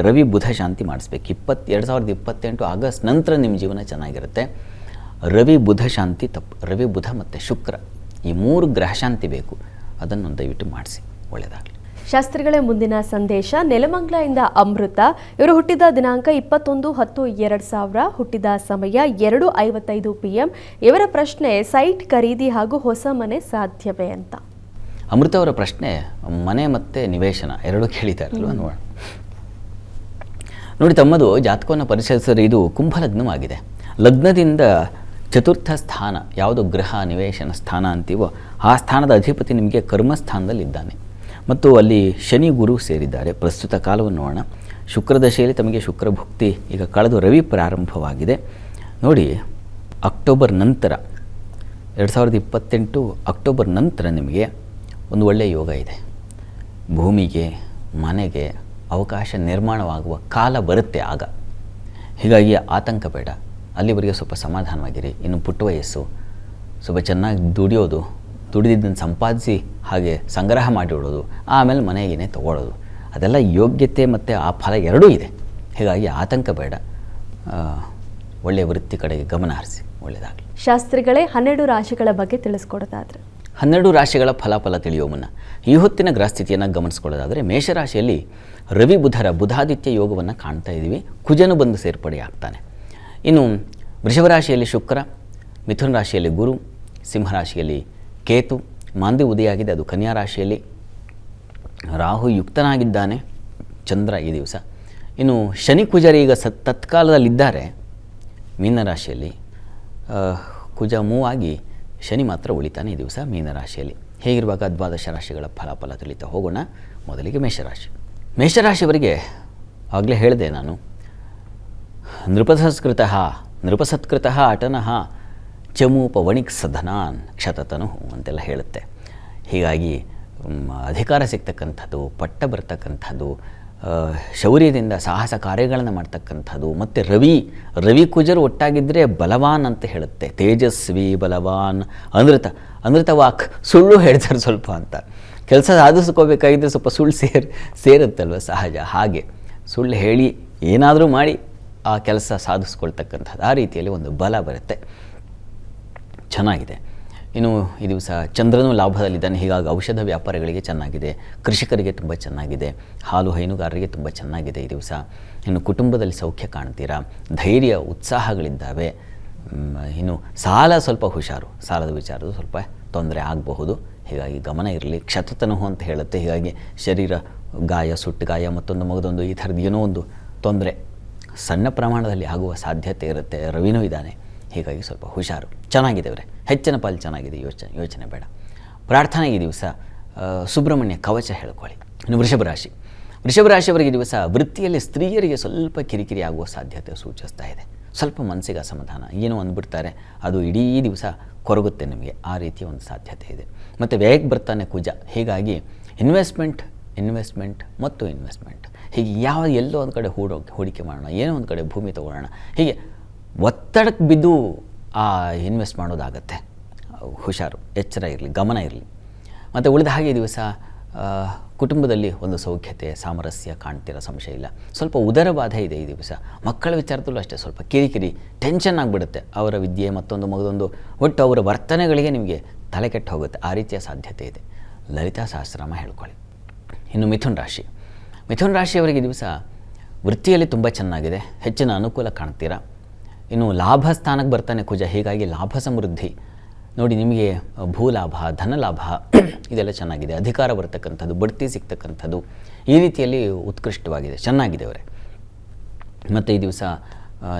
ರವಿ ಬುಧ ಶಾಂತಿ ಮಾಡಿಸ್ಬೇಕು. 2028 ಆಗಸ್ಟ್ ನಂತರ ನಿಮ್ಮ ಜೀವನ ಚೆನ್ನಾಗಿರುತ್ತೆ. ರವಿ ಬುಧ ಶಾಂತಿ ತಪ್ಪು. ರವಿ ಬುಧ ಮತ್ತು ಶುಕ್ರ ಈ 3 ಗ್ರಹ ಶಾಂತಿ ಬೇಕು. ಅದನ್ನು ದಯವಿಟ್ಟು ಮಾಡಿಸಿ, ಒಳ್ಳೆಯದಾಗಲಿ. ಶಾಸ್ತ್ರಿಗಳೇ ಮುಂದಿನ ಸಂದೇಶ ನೆಲಮಂಗಲದಿಂದ ಅಮೃತ. ಇವರು ಹುಟ್ಟಿದ ದಿನಾಂಕ 21/10/2000, ಹುಟ್ಟಿದ ಸಮಯ 2:55 PM. ಇವರ ಪ್ರಶ್ನೆ ಸೈಟ್ ಖರೀದಿ ಹಾಗೂ ಹೊಸ ಮನೆ ಸಾಧ್ಯವೇ ಅಂತ. ಅಮೃತ ಅವರ ಪ್ರಶ್ನೆ ಮನೆ ಮತ್ತು ನಿವೇಶನ ಎರಡೂ ಕೇಳಿದಾರಲ್ವ, ನೋಡೋಣ. ನೋಡಿ, ತಮ್ಮದು ಜಾತಕವನ್ನು ಪರಿಶೀಲಿಸಿದರೆ ಇದು ಕುಂಭಲಗ್ನವಾಗಿದೆ. ಲಗ್ನದಿಂದ ಚತುರ್ಥ ಸ್ಥಾನ, ಯಾವುದು ಗೃಹ ನಿವೇಶನ ಸ್ಥಾನ ಅಂತೀವೋ ಆ ಸ್ಥಾನದ ಅಧಿಪತಿ ನಿಮಗೆ ಕರ್ಮಸ್ಥಾನದಲ್ಲಿದ್ದಾನೆ ಮತ್ತು ಅಲ್ಲಿ ಶನಿ ಗುರು ಸೇರಿದ್ದಾರೆ. ಪ್ರಸ್ತುತ ಕಾಲವನ್ನು ನೋಡೋಣ. ಶುಕ್ರದಶೆಯಲ್ಲಿ ತಮಗೆ ಶುಕ್ರ ಭುಕ್ತಿ ಈಗ ಕಳೆದು ರವಿ ಪ್ರಾರಂಭವಾಗಿದೆ. ನೋಡಿ, ಅಕ್ಟೋಬರ್ ನಂತರ 2028 ಅಕ್ಟೋಬರ್ ನಂತರ ನಿಮಗೆ ಒಂದು ಒಳ್ಳೆಯ ಯೋಗ ಇದೆ. ಭೂಮಿಗೆ ಮನೆಗೆ ಅವಕಾಶ ನಿರ್ಮಾಣವಾಗುವ ಕಾಲ ಬರುತ್ತೆ ಆಗ. ಹೀಗಾಗಿ ಆತಂಕ ಬೇಡ. ಅಲ್ಲಿವರೆಗೆ ಸ್ವಲ್ಪ ಸಮಾಧಾನವಾಗಿರಿ. ಇನ್ನು ಪುಟ್ಟ ವಯಸ್ಸು, ಸ್ವಲ್ಪ ಚೆನ್ನಾಗಿ ದುಡಿಯೋದು, ದುಡಿದಿದ್ದನ್ನು ಸಂಪಾದಿಸಿ ಹಾಗೆ ಸಂಗ್ರಹ ಮಾಡಿಡೋದು, ಆಮೇಲೆ ಮನೆಗೇನೆ ತೊಗೊಳ್ಳೋದು, ಅದೆಲ್ಲ ಯೋಗ್ಯತೆ ಮತ್ತು ಆ ಫಲ ಎರಡೂ ಇದೆ. ಹೀಗಾಗಿ ಆತಂಕ ಬೇಡ. ಒಳ್ಳೆಯ ವೃತ್ತಿ ಕಡೆಗೆ ಗಮನ ಹರಿಸಿ, ಒಳ್ಳೆಯದಾಗಲಿ. ಶಾಸ್ತ್ರಿಗಳೇ 12 ರಾಶಿಗಳ ಬಗ್ಗೆ ತಿಳಿಸ್ಕೊಡೋದಾದ್ರೆ. 12 ರಾಶಿಗಳ ಫಲಾಫಲ ತಿಳಿಯೋ ಮುನ್ನ ಈ ಹೊತ್ತಿನ ಗ್ರಹಸ್ಥಿತಿಯನ್ನು ಗಮನಿಸ್ಕೊಳ್ಳೋದಾದರೆ ಮೇಷರಾಶಿಯಲ್ಲಿ ರವಿ ಬುಧಾದಿತ್ಯ ಯೋಗವನ್ನು ಕಾಣ್ತಾ ಇದ್ದೀವಿ. ಕುಜನು ಬಂದು ಸೇರ್ಪಡೆ ಆಗ್ತಾನೆ. ಇನ್ನು ವೃಷಭ ರಾಶಿಯಲ್ಲಿ ಶುಕ್ರ, ಮಿಥುನ ರಾಶಿಯಲ್ಲಿ ಗುರು, ಸಿಂಹರಾಶಿಯಲ್ಲಿ ಕೇತು, ಮಾಂದಿ ಉದಯ ಆಗಿದೆ, ಅದು ಕನ್ಯಾ ರಾಶಿಯಲ್ಲಿ. ರಾಹು ಯುಕ್ತನಾಗಿದ್ದಾನೆ, ಚಂದ್ರ ಈ ದಿವಸ. ಇನ್ನು ಶನಿ ಕುಜರು ಈಗ ತತ್ಕಾಲದಲ್ಲಿದ್ದಾರೆ ಮೀನರಾಶಿಯಲ್ಲಿ. ಕುಜ ಮೂವ್ ಆಗಿ ಶನಿ ಮಾತ್ರ ಉಳಿತಾನೆ ಈ ದಿವಸ ಮೀನರಾಶಿಯಲ್ಲಿ. ಹೇಗಿರುವಾಗ ದ್ವಾದಶ ರಾಶಿಗಳ ಫಲಾಫಲ ತಿಳಿತಾ ಹೋಗೋಣ. ಮೊದಲಿಗೆ ಮೇಷರಾಶಿಯವರಿಗೆ ಆಗಲೇ ಹೇಳಿದೆ ನಾನು, ನೃಪಸತ್ಕೃತ ಅಟನಃ ಚಮೂಪವಣಿಕ್ ಸಧನಾನ್ ಕ್ಷತತನು ಅಂತೆಲ್ಲ ಹೇಳುತ್ತೆ. ಹೀಗಾಗಿ ಅಧಿಕಾರ ಸಿಗ್ತಕ್ಕಂಥದ್ದು, ಪಟ್ಟ ಬರ್ತಕ್ಕಂಥದ್ದು, ಶೌರ್ಯದಿಂದ ಸಾಹಸ ಕಾರ್ಯಗಳನ್ನು ಮಾಡ್ತಕ್ಕಂಥದ್ದು, ಮತ್ತು ರವಿ ಕುಜರು ಒಟ್ಟಾಗಿದ್ದರೆ ಬಲವಾನ್ ಅಂತ ಹೇಳುತ್ತೆ. ತೇಜಸ್ವಿ, ಬಲವಾನ್, ಅನೃತ ವಾಕ್, ಸುಳ್ಳು ಹೇಳ್ತಾರೆ ಸ್ವಲ್ಪ ಅಂತ. ಕೆಲಸ ಸಾಧಿಸ್ಕೋಬೇಕಾಗಿದ್ದರೆ ಸ್ವಲ್ಪ ಸುಳ್ಳು ಸೇರುತ್ತಲ್ವ ಸಹಜ. ಹಾಗೆ ಸುಳ್ಳು ಹೇಳಿ ಏನಾದರೂ ಮಾಡಿ ಆ ಕೆಲಸ ಸಾಧಿಸ್ಕೊಳ್ತಕ್ಕಂಥದ್ದು, ಆ ರೀತಿಯಲ್ಲಿ ಒಂದು ಬಲ ಬರುತ್ತೆ. ಚೆನ್ನಾಗಿದೆ. ಇನ್ನು ಈ ದಿವಸ ಚಂದ್ರನೂ ಲಾಭದಲ್ಲಿದ್ದಾನೆ. ಹೀಗಾಗಿ ಔಷಧ ವ್ಯಾಪಾರಿಗಳಿಗೆ ಚೆನ್ನಾಗಿದೆ, ಕೃಷಿಕರಿಗೆ ತುಂಬ ಚೆನ್ನಾಗಿದೆ, ಹಾಲು ಹೈನುಗಾರರಿಗೆ ತುಂಬ ಚೆನ್ನಾಗಿದೆ ಈ ದಿವಸ. ಇನ್ನು ಕುಟುಂಬದಲ್ಲಿ ಸೌಖ್ಯ ಕಾಣ್ತೀರಾ, ಧೈರ್ಯ ಉತ್ಸಾಹಗಳಿದ್ದಾವೆ. ಇನ್ನು ಸಾಲ ಸ್ವಲ್ಪ ಹುಷಾರು, ಸಾಲದ ವಿಚಾರದ ಸ್ವಲ್ಪ ತೊಂದರೆ ಆಗಬಹುದು. ಹೀಗಾಗಿ ಗಮನ ಇರಲಿ. ಕ್ಷತತನಹು ಅಂತ ಹೇಳುತ್ತೆ. ಹೀಗಾಗಿ ಶರೀರ ಗಾಯ, ಸುಟ್ಟು ಗಾಯ, ಮಗದೊಂದು ಈ ಥರದ್ದು ಏನೋ ಒಂದು ತೊಂದರೆ ಸಣ್ಣ ಪ್ರಮಾಣದಲ್ಲಿ ಆಗುವ ಸಾಧ್ಯತೆ ಇರುತ್ತೆ. ರವಿನೂ ಇದ್ದಾನೆ, ಹೀಗಾಗಿ ಸ್ವಲ್ಪ ಹುಷಾರು. ಚೆನ್ನಾಗಿದೆ ಅವರೇ, ಹೆಚ್ಚಿನ ಪಾಲು ಚೆನ್ನಾಗಿದೆ. ಯೋಚನೆ ಬೇಡ. ಪ್ರಾರ್ಥನೆ ಈ ದಿವಸ ಸುಬ್ರಹ್ಮಣ್ಯ ಕವಚ ಹೇಳ್ಕೊಳ್ಳಿ. ಇನ್ನು ವೃಷಭ ರಾಶಿಯವರಿಗೆ ಈ ದಿವಸ ವೃತ್ತಿಯಲ್ಲಿ ಸ್ತ್ರೀಯರಿಗೆ ಸ್ವಲ್ಪ ಕಿರಿಕಿರಿ ಆಗುವ ಸಾಧ್ಯತೆ ಸೂಚಿಸ್ತಾ ಇದೆ. ಸ್ವಲ್ಪ ಮನಸ್ಸಿಗೆ ಅಸಮಾಧಾನ, ಏನೋ ಅಂದ್ಬಿಡ್ತಾರೆ, ಅದು ಇಡೀ ದಿವಸ ಕೊರಗುತ್ತೆ ನಿಮಗೆ. ಆ ರೀತಿಯ ಒಂದು ಸಾಧ್ಯತೆ ಇದೆ. ಮತ್ತು ವ್ಯಯಕ್ಕೆ ಬರ್ತಾನೆ ಕುಜ. ಹೀಗಾಗಿ ಇನ್ವೆಸ್ಟ್ಮೆಂಟ್ ಹೀಗೆ ಎಲ್ಲೋ ಒಂದು ಕಡೆ ಹೂಡಿಕೆ ಮಾಡೋಣ, ಏನೋ ಒಂದು ಕಡೆ ಭೂಮಿ ತೊಗೊಳ್ಳೋಣ, ಹೀಗೆ ಒತ್ತಡಕ್ಕೆ ಬಿದ್ದು ಆ ಇನ್ವೆಸ್ಟ್ ಮಾಡೋದಾಗತ್ತೆ. ಹುಷಾರು, ಎಚ್ಚರ ಇರಲಿ, ಗಮನ ಇರಲಿ. ಮತ್ತು ಉಳಿದ ಹಾಗೆ ದಿವಸ ಕುಟುಂಬದಲ್ಲಿ ಒಂದು ಸೌಖ್ಯತೆ ಸಾಮರಸ್ಯ ಕಾಣ್ತಿರೋ ಸಂಶಯ ಇಲ್ಲ. ಸ್ವಲ್ಪ ಉದರ ಬಾಧೆ ಇದೆ ಈ ದಿವಸ. ಮಕ್ಕಳ ವಿಚಾರದಲ್ಲೂ ಅಷ್ಟೇ ಸ್ವಲ್ಪ ಕಿರಿಕಿರಿ ಟೆನ್ಷನ್ ಆಗಿಬಿಡುತ್ತೆ. ಅವರ ವಿದ್ಯೆ ಮತ್ತೊಂದು ಮಗದೊಂದು ಒಟ್ಟು ಅವರ ವರ್ತನೆಗಳಿಗೆ ನಿಮಗೆ ತಲೆ ಕೆಟ್ಟು ಹೋಗುತ್ತೆ, ಆ ರೀತಿಯ ಸಾಧ್ಯತೆ ಇದೆ. ಲಲಿತಾ ಸಹಸ್ರನಾಮ ಹೇಳ್ಕೊಳ್ಳಿ. ಇನ್ನು ಮಿಥುನ ರಾಶಿ. ಮಿಥುನ ರಾಶಿಯವರಿಗೆ ದಿವಸ ವೃತ್ತಿಯಲ್ಲಿ ತುಂಬ ಚೆನ್ನಾಗಿದೆ, ಹೆಚ್ಚಿನ ಅನುಕೂಲ ಕಾಣ್ತೀರಾ. ಇನ್ನು ಲಾಭ ಸ್ಥಾನಕ್ಕೆ ಬರ್ತಾನೆ ಕುಜ, ಹೀಗಾಗಿ ಲಾಭ ಸಮೃದ್ಧಿ ನೋಡಿ. ನಿಮಗೆ ಭೂಲಾಭ ಧನಲಾಭ ಇದೆಲ್ಲ ಚೆನ್ನಾಗಿದೆ. ಅಧಿಕಾರ ಬರ್ತಕ್ಕಂಥದ್ದು, ಬಡ್ತಿ ಸಿಗ್ತಕ್ಕಂಥದ್ದು ಈ ರೀತಿಯಲ್ಲಿ ಉತ್ಕೃಷ್ಟವಾಗಿದೆ, ಚೆನ್ನಾಗಿದೆ ಅವರೇ. ಮತ್ತು ಈ ದಿವಸ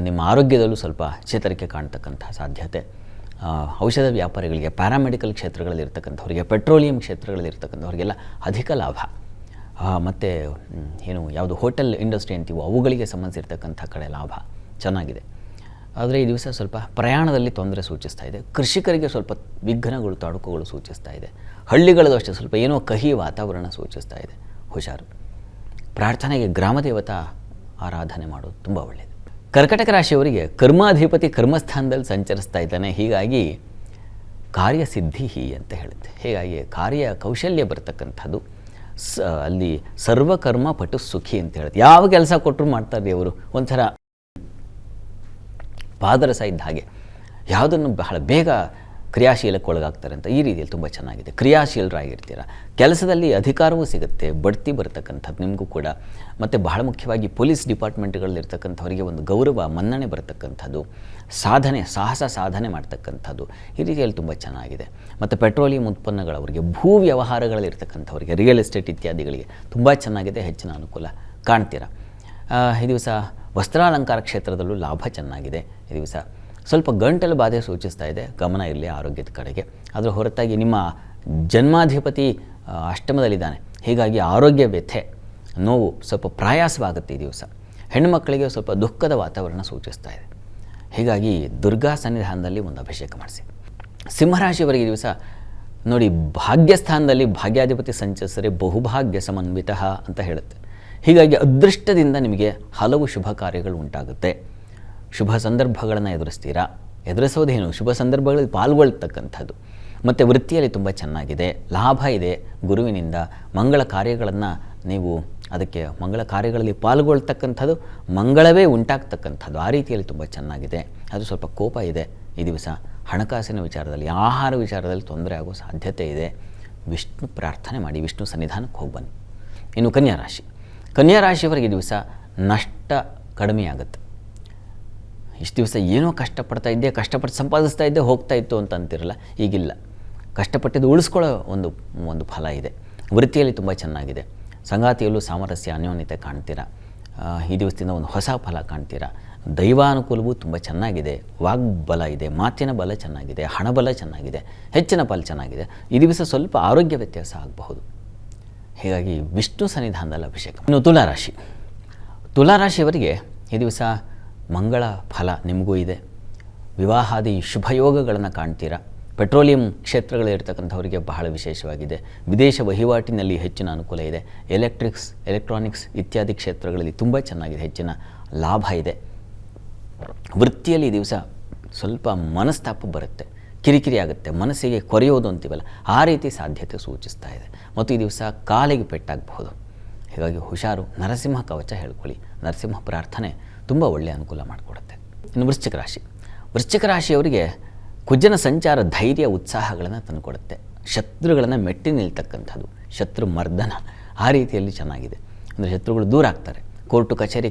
ನಿಮ್ಮ ಆರೋಗ್ಯದಲ್ಲೂ ಸ್ವಲ್ಪ ಚೇತರಿಕೆ ಕಾಣ್ತಕ್ಕಂಥ ಸಾಧ್ಯತೆ. ಔಷಧ ವ್ಯಾಪಾರಿಗಳಿಗೆ, ಪ್ಯಾರಾಮೆಡಿಕಲ್ ಕ್ಷೇತ್ರಗಳಲ್ಲಿರ್ತಕ್ಕಂಥವ್ರಿಗೆ, ಪೆಟ್ರೋಲಿಯಂ ಕ್ಷೇತ್ರಗಳಲ್ಲಿರ್ತಕ್ಕಂಥವ್ರಿಗೆಲ್ಲ ಅಧಿಕ ಲಾಭ. ಮತ್ತು ಏನು ಯಾವುದು ಹೋಟೆಲ್ ಇಂಡಸ್ಟ್ರಿ ಅಂತೀವೋ ಅವುಗಳಿಗೆ ಸಂಬಂಧಿಸಿರ್ತಕ್ಕಂಥ ಕಡೆ ಲಾಭ ಚೆನ್ನಾಗಿದೆ. ಆದರೆ ಈ ದಿವಸ ಸ್ವಲ್ಪ ಪ್ರಯಾಣದಲ್ಲಿ ತೊಂದರೆ ಸೂಚಿಸ್ತಾ ಇದೆ. ಕೃಷಿಕರಿಗೆ ಸ್ವಲ್ಪ ವಿಘ್ನಗಳು ತೊಡಕುಗಳು ಸೂಚಿಸ್ತಾ ಇದೆ. ಹಳ್ಳಿಗಳಲ್ಲೂ ಅಷ್ಟೇ ಸ್ವಲ್ಪ ಏನೋ ಕಹಿ ವಾತಾವರಣ ಸೂಚಿಸ್ತಾ ಇದೆ, ಹುಷಾರು. ಪ್ರಾರ್ಥನೆಗೆ ಗ್ರಾಮದೇವತಾ ಆರಾಧನೆ ಮಾಡೋದು ತುಂಬ ಒಳ್ಳೆಯದು. ಕರ್ಕಟಕ ರಾಶಿಯವರಿಗೆ ಕರ್ಮಾಧಿಪತಿ ಕರ್ಮಸ್ಥಾನದಲ್ಲಿ ಸಂಚರಿಸ್ತಾ ಇದ್ದಾನೆ, ಹೀಗಾಗಿ ಕಾರ್ಯಸಿದ್ಧಿ ಅಂತ ಹೇಳುತ್ತೆ. ಹೀಗಾಗಿ ಕಾರ್ಯ ಕೌಶಲ್ಯ ಬರ್ತಕ್ಕಂಥದ್ದು. ಅಲ್ಲಿ ಸರ್ವಕರ್ಮ ಪಟು ಸುಖಿ ಅಂತ ಹೇಳುತ್ತೆ. ಯಾವ ಕೆಲಸ ಕೊಟ್ಟರು ಮಾಡ್ತಾರೆ ಅವರು, ಒಂಥರ ಪಾದರಸ ಇದ್ದ ಹಾಗೆ, ಯಾವುದನ್ನು ಬಹಳ ಬೇಗ ಕ್ರಿಯಾಶೀಲಕ್ಕೆ ಒಳಗಾಗ್ತಾರೆ ಅಂತ. ಈ ರೀತಿಯಲ್ಲಿ ತುಂಬ ಚೆನ್ನಾಗಿದೆ, ಕ್ರಿಯಾಶೀಲರಾಗಿರ್ತೀರ. ಕೆಲಸದಲ್ಲಿ ಅಧಿಕಾರವೂ ಸಿಗುತ್ತೆ, ಬಡ್ತಿ ಬರ್ತಕ್ಕಂಥದ್ದು ನಿಮಗೂ ಕೂಡ. ಮತ್ತು ಬಹಳ ಮುಖ್ಯವಾಗಿ ಪೊಲೀಸ್ ಡಿಪಾರ್ಟ್ಮೆಂಟ್ಗಳಲ್ಲಿರ್ತಕ್ಕಂಥವರಿಗೆ ಒಂದು ಗೌರವ ಮನ್ನಣೆ ಬರ್ತಕ್ಕಂಥದ್ದು, ಸಾಧನೆ ಸಾಹಸ ಸಾಧನೆ ಮಾಡ್ತಕ್ಕಂಥದ್ದು ಈ ರೀತಿಯಲ್ಲಿ ತುಂಬ ಚೆನ್ನಾಗಿದೆ. ಮತ್ತು ಪೆಟ್ರೋಲಿಯಂ ಉತ್ಪನ್ನಗಳವರಿಗೆ, ಭೂ ವ್ಯವಹಾರಗಳಲ್ಲಿರ್ತಕ್ಕಂಥವರಿಗೆ, ರಿಯಲ್ ಎಸ್ಟೇಟ್ ಇತ್ಯಾದಿಗಳಿಗೆ ತುಂಬ ಚೆನ್ನಾಗಿದೆ, ಹೆಚ್ಚಿನ ಅನುಕೂಲ ಕಾಣ್ತೀರ. ಈ ದಿವಸ ವಸ್ತ್ರಾಲಂಕಾರ ಕ್ಷೇತ್ರದಲ್ಲೂ ಲಾಭ ಚೆನ್ನಾಗಿದೆ. ಈ ದಿವಸ ಸ್ವಲ್ಪ ಗಂಟಲು ಬಾಧೆ ಸೂಚಿಸ್ತಾ ಇದೆ, ಗಮನ ಇರಲಿ ಆರೋಗ್ಯದ ಕಡೆಗೆ. ಅದರ ಹೊರತಾಗಿ ನಿಮ್ಮ ಜನ್ಮಾಧಿಪತಿ ಅಷ್ಟಮದಲ್ಲಿದ್ದಾನೆ, ಹೀಗಾಗಿ ಆರೋಗ್ಯ ವ್ಯಥೆ ನೋವು ಸ್ವಲ್ಪ ಪ್ರಯಾಸವಾಗುತ್ತೆ ಈ ದಿವಸ. ಹೆಣ್ಣುಮಕ್ಕಳಿಗೆ ಸ್ವಲ್ಪ ದುಃಖದ ವಾತಾವರಣ ಸೂಚಿಸ್ತಾ ಇದೆ, ಹೀಗಾಗಿ ದುರ್ಗಾ ಸನ್ನಿಧಾನದಲ್ಲಿ ಒಂದು ಅಭಿಷೇಕ ಮಾಡಿಸಿ. ಸಿಂಹರಾಶಿಯವರಿಗೆ ಈ ದಿವಸ ನೋಡಿ, ಭಾಗ್ಯಸ್ಥಾನದಲ್ಲಿ ಭಾಗ್ಯಾಧಿಪತಿ ಸಂಚರಿಸರೆ ಬಹುಭಾಗ್ಯ ಸಮನ್ವಿತ ಅಂತ ಹೇಳುತ್ತೆ. ಹೀಗಾಗಿ ಅದೃಷ್ಟದಿಂದ ನಿಮಗೆ ಹಲವು ಶುಭ ಕಾರ್ಯಗಳು ಉಂಟಾಗುತ್ತೆ. ಶುಭ ಸಂದರ್ಭಗಳನ್ನು ಎದುರಿಸ್ತೀರಾ. ಎದುರಿಸೋದೇನು, ಶುಭ ಸಂದರ್ಭಗಳಲ್ಲಿ ಪಾಲ್ಗೊಳ್ತಕ್ಕಂಥದ್ದು. ಮತ್ತು ವೃತ್ತಿಯಲ್ಲಿ ತುಂಬ ಚೆನ್ನಾಗಿದೆ, ಲಾಭ ಇದೆ ಗುರುವಿನಿಂದ. ಮಂಗಳ ಕಾರ್ಯಗಳನ್ನು ನೀವು ಅದಕ್ಕೆ ಮಂಗಳ ಕಾರ್ಯಗಳಲ್ಲಿ ಪಾಲ್ಗೊಳ್ತಕ್ಕಂಥದ್ದು, ಮಂಗಳವೇ ಉಂಟಾಗ್ತಕ್ಕಂಥದ್ದು, ಆ ರೀತಿಯಲ್ಲಿ ತುಂಬ ಚೆನ್ನಾಗಿದೆ. ಅದು ಸ್ವಲ್ಪ ಕೋಪ ಇದೆ ಈ ದಿವಸ. ಹಣಕಾಸಿನ ವಿಚಾರದಲ್ಲಿ, ಆಹಾರ ವಿಚಾರದಲ್ಲಿ ತೊಂದರೆ ಆಗೋ ಸಾಧ್ಯತೆ ಇದೆ. ವಿಷ್ಣು ಪ್ರಾರ್ಥನೆ ಮಾಡಿ, ವಿಷ್ಣು ಸನ್ನಿಧಾನಕ್ಕೆ ಹೋಗಿ ಬನ್ನಿ. ಇನ್ನು ಕನ್ಯಾ ರಾಶಿ. ಕನ್ಯಾ ರಾಶಿಯವರಿಗೆ ದಿವಸ ನಷ್ಟ ಕಡಿಮೆ ಆಗುತ್ತೆ. ಇಷ್ಟು ದಿವಸ ಏನೋ ಕಷ್ಟಪಡ್ತಾ ಇದ್ದೆ, ಕಷ್ಟಪಟ್ಟು ಸಂಪಾದಿಸ್ತಾ ಇದ್ದೆ, ಹೋಗ್ತಾ ಇತ್ತು ಅಂತ ಅಂತಿರಲ್ಲ, ಈಗಿಲ್ಲ. ಕಷ್ಟಪಟ್ಟಿದ್ದು ಉಳಿಸ್ಕೊಳ್ಳೋ ಒಂದು ಫಲ ಇದೆ. ವೃತ್ತಿಯಲ್ಲಿ ತುಂಬ ಚೆನ್ನಾಗಿದೆ. ಸಂಗಾತಿಯಲ್ಲೂ ಸಾಮರಸ್ಯ ಅನ್ಯೋನ್ಯತೆ ಕಾಣ್ತೀರಾ. ಈ ದಿವಸದಿಂದ ಒಂದು ಹೊಸ ಫಲ ಕಾಣ್ತೀರಾ. ದೈವಾನುಕೂಲವೂ ತುಂಬ ಚೆನ್ನಾಗಿದೆ. ವಾಗ್ಬಲ ಇದೆ, ಮಾತಿನ ಬಲ ಚೆನ್ನಾಗಿದೆ, ಹಣಬಲ ಚೆನ್ನಾಗಿದೆ, ಹೆಚ್ಚಿನ ಫಲ ಚೆನ್ನಾಗಿದೆ. ಈ ದಿವಸ ಸ್ವಲ್ಪ ಆರೋಗ್ಯ ವ್ಯತ್ಯಾಸ ಆಗಬಹುದು, ಹೀಗಾಗಿ ವಿಷ್ಣು ಸನ್ನಿಧಾನದಲ್ಲಿ ಅಭಿಷೇಕ. ಇನ್ನು ತುಲಾರಾಶಿ. ತುಲಾರಾಶಿಯವರಿಗೆ ಈ ದಿವಸ ಮಂಗಳ ಫಲ ನಿಮಗೂ ಇದೆ. ವಿವಾಹಾದಿ ಶುಭಯೋಗಗಳನ್ನು ಕಾಣ್ತೀರಾ. ಪೆಟ್ರೋಲಿಯಂ ಕ್ಷೇತ್ರಗಳಿರ್ತಕ್ಕಂಥವರಿಗೆ ಬಹಳ ವಿಶೇಷವಾಗಿದೆ. ವಿದೇಶ ವಹಿವಾಟಿನಲ್ಲಿ ಹೆಚ್ಚಿನ ಅನುಕೂಲ ಇದೆ. ಎಲೆಕ್ಟ್ರಾನಿಕ್ಸ್ ಇತ್ಯಾದಿ ಕ್ಷೇತ್ರಗಳಲ್ಲಿ ತುಂಬ ಚೆನ್ನಾಗಿದೆ, ಹೆಚ್ಚಿನ ಲಾಭ ಇದೆ. ವೃತ್ತಿಯಲ್ಲಿ ಈ ದಿವಸ ಸ್ವಲ್ಪ ಮನಸ್ತಾಪ ಬರುತ್ತೆ, ಕಿರಿಕಿರಿ ಆಗುತ್ತೆ, ಮನಸ್ಸಿಗೆ ಕೊರೆಯೋದು ಅಂತೀವಲ್ಲ, ಆ ರೀತಿ ಸಾಧ್ಯತೆ ಸೂಚಿಸ್ತಾ ಇದೆ. ಮತ್ತು ಈ ದಿವಸ ಕಾಲಿಗೆ ಪೆಟ್ಟಾಗಬಹುದು, ಹೀಗಾಗಿ ಹುಷಾರು. ನರಸಿಂಹ ಕವಚ ಹೇಳ್ಕೊಳ್ಳಿ. ನರಸಿಂಹ ಪ್ರಾರ್ಥನೆ ತುಂಬ ಒಳ್ಳೆಯ ಅನುಕೂಲ ಮಾಡಿಕೊಡುತ್ತೆ. ಇನ್ನು ವೃಶ್ಚಿಕ ರಾಶಿ. ವೃಶ್ಚಿಕ ರಾಶಿಯವರಿಗೆ ಕುಜನ ಸಂಚಾರ ಧೈರ್ಯ ಉತ್ಸಾಹಗಳನ್ನು ತಂದುಕೊಡುತ್ತೆ. ಶತ್ರುಗಳನ್ನು ಮೆಟ್ಟಿ ನಿಲ್ತಕ್ಕಂಥದ್ದು, ಶತ್ರು ಮರ್ದನ ಆ ರೀತಿಯಲ್ಲಿ ಚೆನ್ನಾಗಿದೆ. ಅಂದರೆ ಶತ್ರುಗಳು ದೂರ ಆಗ್ತಾರೆ. ಕೋರ್ಟು ಕಚೇರಿ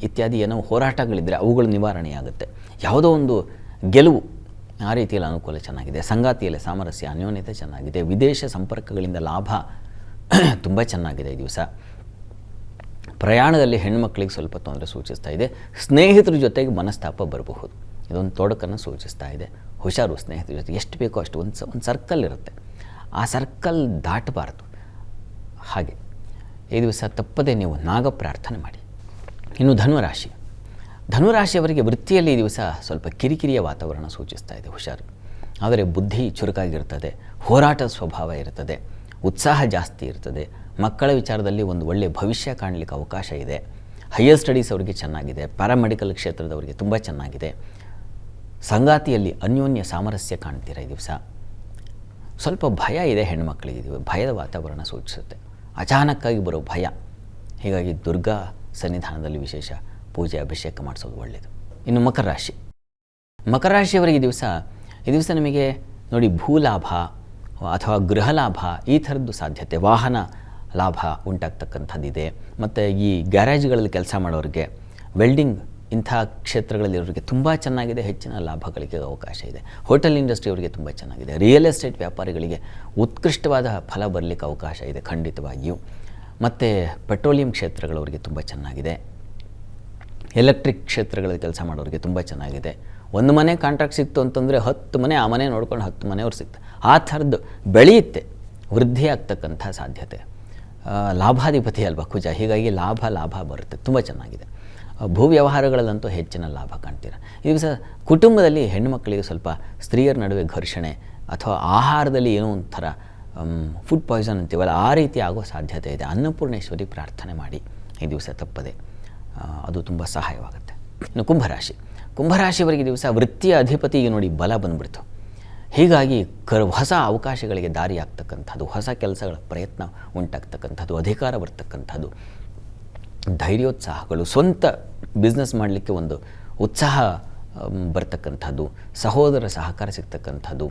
ಇತ್ಯಾದಿ ಏನೋ ಹೋರಾಟಗಳಿದ್ದರೆ ಅವುಗಳು ನಿವಾರಣೆಯಾಗುತ್ತೆ. ಯಾವುದೋ ಒಂದು ಗೆಲುವು, ಆ ರೀತಿಯಲ್ಲಿ ಅನುಕೂಲ ಚೆನ್ನಾಗಿದೆ. ಸಂಗಾತಿಯಲ್ಲಿ ಸಾಮರಸ್ಯ ಅನ್ಯೋನ್ಯತೆ ಚೆನ್ನಾಗಿದೆ. ವಿದೇಶ ಸಂಪರ್ಕಗಳಿಂದ ಲಾಭ ತುಂಬ ಚೆನ್ನಾಗಿದೆ ಈ ದಿವಸ. ಪ್ರಯಾಣದಲ್ಲಿ ಹೆಣ್ಣುಮಕ್ಕಳಿಗೆ ಸ್ವಲ್ಪ ತೊಂದರೆ ಸೂಚಿಸ್ತಾ ಇದೆ. ಸ್ನೇಹಿತರ ಜೊತೆಗೆ ಮನಸ್ತಾಪ ಬರಬಹುದು, ಇದೊಂದು ತೊಡಕನ್ನು ಸೂಚಿಸ್ತಾ ಇದೆ. ಹುಷಾರು. ಸ್ನೇಹಿತರ ಜೊತೆ ಎಷ್ಟು ಬೇಕೋ ಅಷ್ಟು ಒಂದು ಸರ್ಕಲ್ ಇರುತ್ತೆ, ಆ ಸರ್ಕಲ್ ದಾಟಬಾರ್ದು. ಹಾಗೆ ಈ ದಿವಸ ತಪ್ಪದೆ ನೀವು ನಾಗ ಪ್ರಾರ್ಥನೆ ಮಾಡಿ. ಇನ್ನು ಧನುರಾಶಿ. ಧನುರಾಶಿಯವರಿಗೆ ವೃತ್ತಿಯಲ್ಲಿ ಈ ದಿವಸ ಸ್ವಲ್ಪ ಕಿರಿಕಿರಿಯ ವಾತಾವರಣ ಸೂಚಿಸ್ತಾ ಇದೆ, ಹುಷಾರು. ಆದರೆ ಬುದ್ಧಿ ಚುರುಕಾಗಿರ್ತದೆ, ಹೋರಾಟ ಸ್ವಭಾವ ಇರ್ತದೆ, ಉತ್ಸಾಹ ಜಾಸ್ತಿ ಇರ್ತದೆ. ಮಕ್ಕಳ ವಿಚಾರದಲ್ಲಿ ಒಂದು ಒಳ್ಳೆಯ ಭವಿಷ್ಯ ಕಾಣಲಿಕ್ಕೆ ಅವಕಾಶ ಇದೆ. ಹೈಯರ್ ಸ್ಟಡೀಸ್ ಅವರಿಗೆ ಚೆನ್ನಾಗಿದೆ. ಪ್ಯಾರಾಮೆಡಿಕಲ್ ಕ್ಷೇತ್ರದವರಿಗೆ ತುಂಬ ಚೆನ್ನಾಗಿದೆ. ಸಂಗಾತಿಯಲ್ಲಿ ಅನ್ಯೋನ್ಯ ಸಾಮರಸ್ಯ ಕಾಣ್ತೀರ ಈ ದಿವಸ. ಸ್ವಲ್ಪ ಭಯ ಇದೆ ಹೆಣ್ಮಕ್ಳಿಗೆ, ಭಯದ ವಾತಾವರಣ ಸೂಚಿಸುತ್ತೆ. ಅಚಾನಕ್ಕಾಗಿ ಬರೋ ಭಯ. ಹೀಗಾಗಿ ದುರ್ಗಾ ಸನ್ನಿಧಾನದಲ್ಲಿ ವಿಶೇಷ ಪೂಜೆ ಅಭಿಷೇಕ ಮಾಡಿಸೋದು ಒಳ್ಳೆಯದು. ಇನ್ನು ಮಕರ ರಾಶಿ. ಮಕರ ರಾಶಿಯವರಿಗೆ ಈ ದಿವಸ ನಿಮಗೆ ನೋಡಿ ಭೂಲಾಭ ಅಥವಾ ಗೃಹ ಲಾಭ ಈ ಥರದ್ದು ಸಾಧ್ಯತೆ, ವಾಹನ ಲಾಭ ಉಂಟಾಗ್ತಕ್ಕಂಥದ್ದಿದೆ. ಮತ್ತು ಈ ಗ್ಯಾರೇಜ್ಗಳಲ್ಲಿ ಕೆಲಸ ಮಾಡೋರಿಗೆ, ವೆಲ್ಡಿಂಗ್ ಇಂಥ ಕ್ಷೇತ್ರಗಳಲ್ಲಿರೋರಿಗೆ ತುಂಬ ಚೆನ್ನಾಗಿದೆ, ಹೆಚ್ಚಿನ ಲಾಭಗಳಿಗೆ ಅವಕಾಶ ಇದೆ. ಹೋಟೆಲ್ ಇಂಡಸ್ಟ್ರಿಯವರಿಗೆ ತುಂಬ ಚೆನ್ನಾಗಿದೆ. ರಿಯಲ್ ಎಸ್ಟೇಟ್ ವ್ಯಾಪಾರಿಗಳಿಗೆ ಉತ್ಕೃಷ್ಟವಾದ ಫಲ ಬರಲಿಕ್ಕೆ ಅವಕಾಶ ಇದೆ ಖಂಡಿತವಾಗಿಯೂ. ಮತ್ತು ಪೆಟ್ರೋಲಿಯಂ ಕ್ಷೇತ್ರಗಳವರಿಗೆ ತುಂಬ ಚೆನ್ನಾಗಿದೆ. ಎಲೆಕ್ಟ್ರಿಕ್ ಕ್ಷೇತ್ರಗಳಲ್ಲಿ ಕೆಲಸ ಮಾಡೋರಿಗೆ ತುಂಬ ಚೆನ್ನಾಗಿದೆ. ಒಂದು ಮನೆ ಕಾಂಟ್ರಾಕ್ಟ್ ಸಿಕ್ತು ಅಂತಂದರೆ 10 ಮನೆ ಆ ಮನೆ ನೋಡ್ಕೊಂಡು 10 ಮನೆಯವ್ರು ಸಿಗ್ತಾರೆ. ಆ ಥರದ್ದು ಬೆಳೆಯುತ್ತೆ, ವೃದ್ಧಿ ಆಗ್ತಕ್ಕಂಥ ಸಾಧ್ಯತೆ. ಲಾಭಾಧಿಪತಿ ಅಲ್ವಾ ಕುಜ, ಹೀಗಾಗಿ ಲಾಭ ಬರುತ್ತೆ, ತುಂಬ ಚೆನ್ನಾಗಿದೆ. ಭೂ ವ್ಯವಹಾರಗಳಲ್ಲಂತೂ ಹೆಚ್ಚಿನ ಲಾಭ ಕಾಣ್ತೀರ. ಈ ದಿವಸ ಕುಟುಂಬದಲ್ಲಿ ಹೆಣ್ಣುಮಕ್ಕಳಿಗೆ ಸ್ವಲ್ಪ ಸ್ತ್ರೀಯರ ನಡುವೆ ಘರ್ಷಣೆ ಅಥವಾ ಆಹಾರದಲ್ಲಿ ಏನೋ ಒಂಥರ ಫುಡ್ ಪಾಯ್ಸನ್ ಅಂತೀವಲ್ಲ, ಆ ರೀತಿ ಆಗೋ ಸಾಧ್ಯತೆ ಇದೆ. ಅನ್ನಪೂರ್ಣೇಶ್ವರಿ ಪ್ರಾರ್ಥನೆ ಮಾಡಿ ಈ ದಿವಸ ತಪ್ಪದೆ, ಅದು ತುಂಬ ಸಹಾಯವಾಗುತ್ತೆ. ಇನ್ನು ಕುಂಭರಾಶಿಯವರಿಗೆ ದಿವಸ ವೃತ್ತಿಯ ಅಧಿಪತಿಗೆ ನೋಡಿ ಬಲ ಬಂದುಬಿಡ್ತು. ಹೀಗಾಗಿ ಹೊಸ ಅವಕಾಶಗಳಿಗೆ ದಾರಿ ಆಗ್ತಕ್ಕಂಥದ್ದು, ಹೊಸ ಕೆಲಸಗಳ ಪ್ರಯತ್ನ ಉಂಟಾಗ್ತಕ್ಕಂಥದ್ದು, ಅಧಿಕಾರ ಬರ್ತಕ್ಕಂಥದ್ದು, ಧೈರ್ಯೋತ್ಸಾಹಗಳು, ಸ್ವಂತ ಬಿಸ್ನೆಸ್ ಮಾಡಲಿಕ್ಕೆ ಒಂದು ಉತ್ಸಾಹ ಬರ್ತಕ್ಕಂಥದ್ದು, ಸಹೋದರ ಸಹಕಾರ ಸಿಗ್ತಕ್ಕಂಥದ್ದು,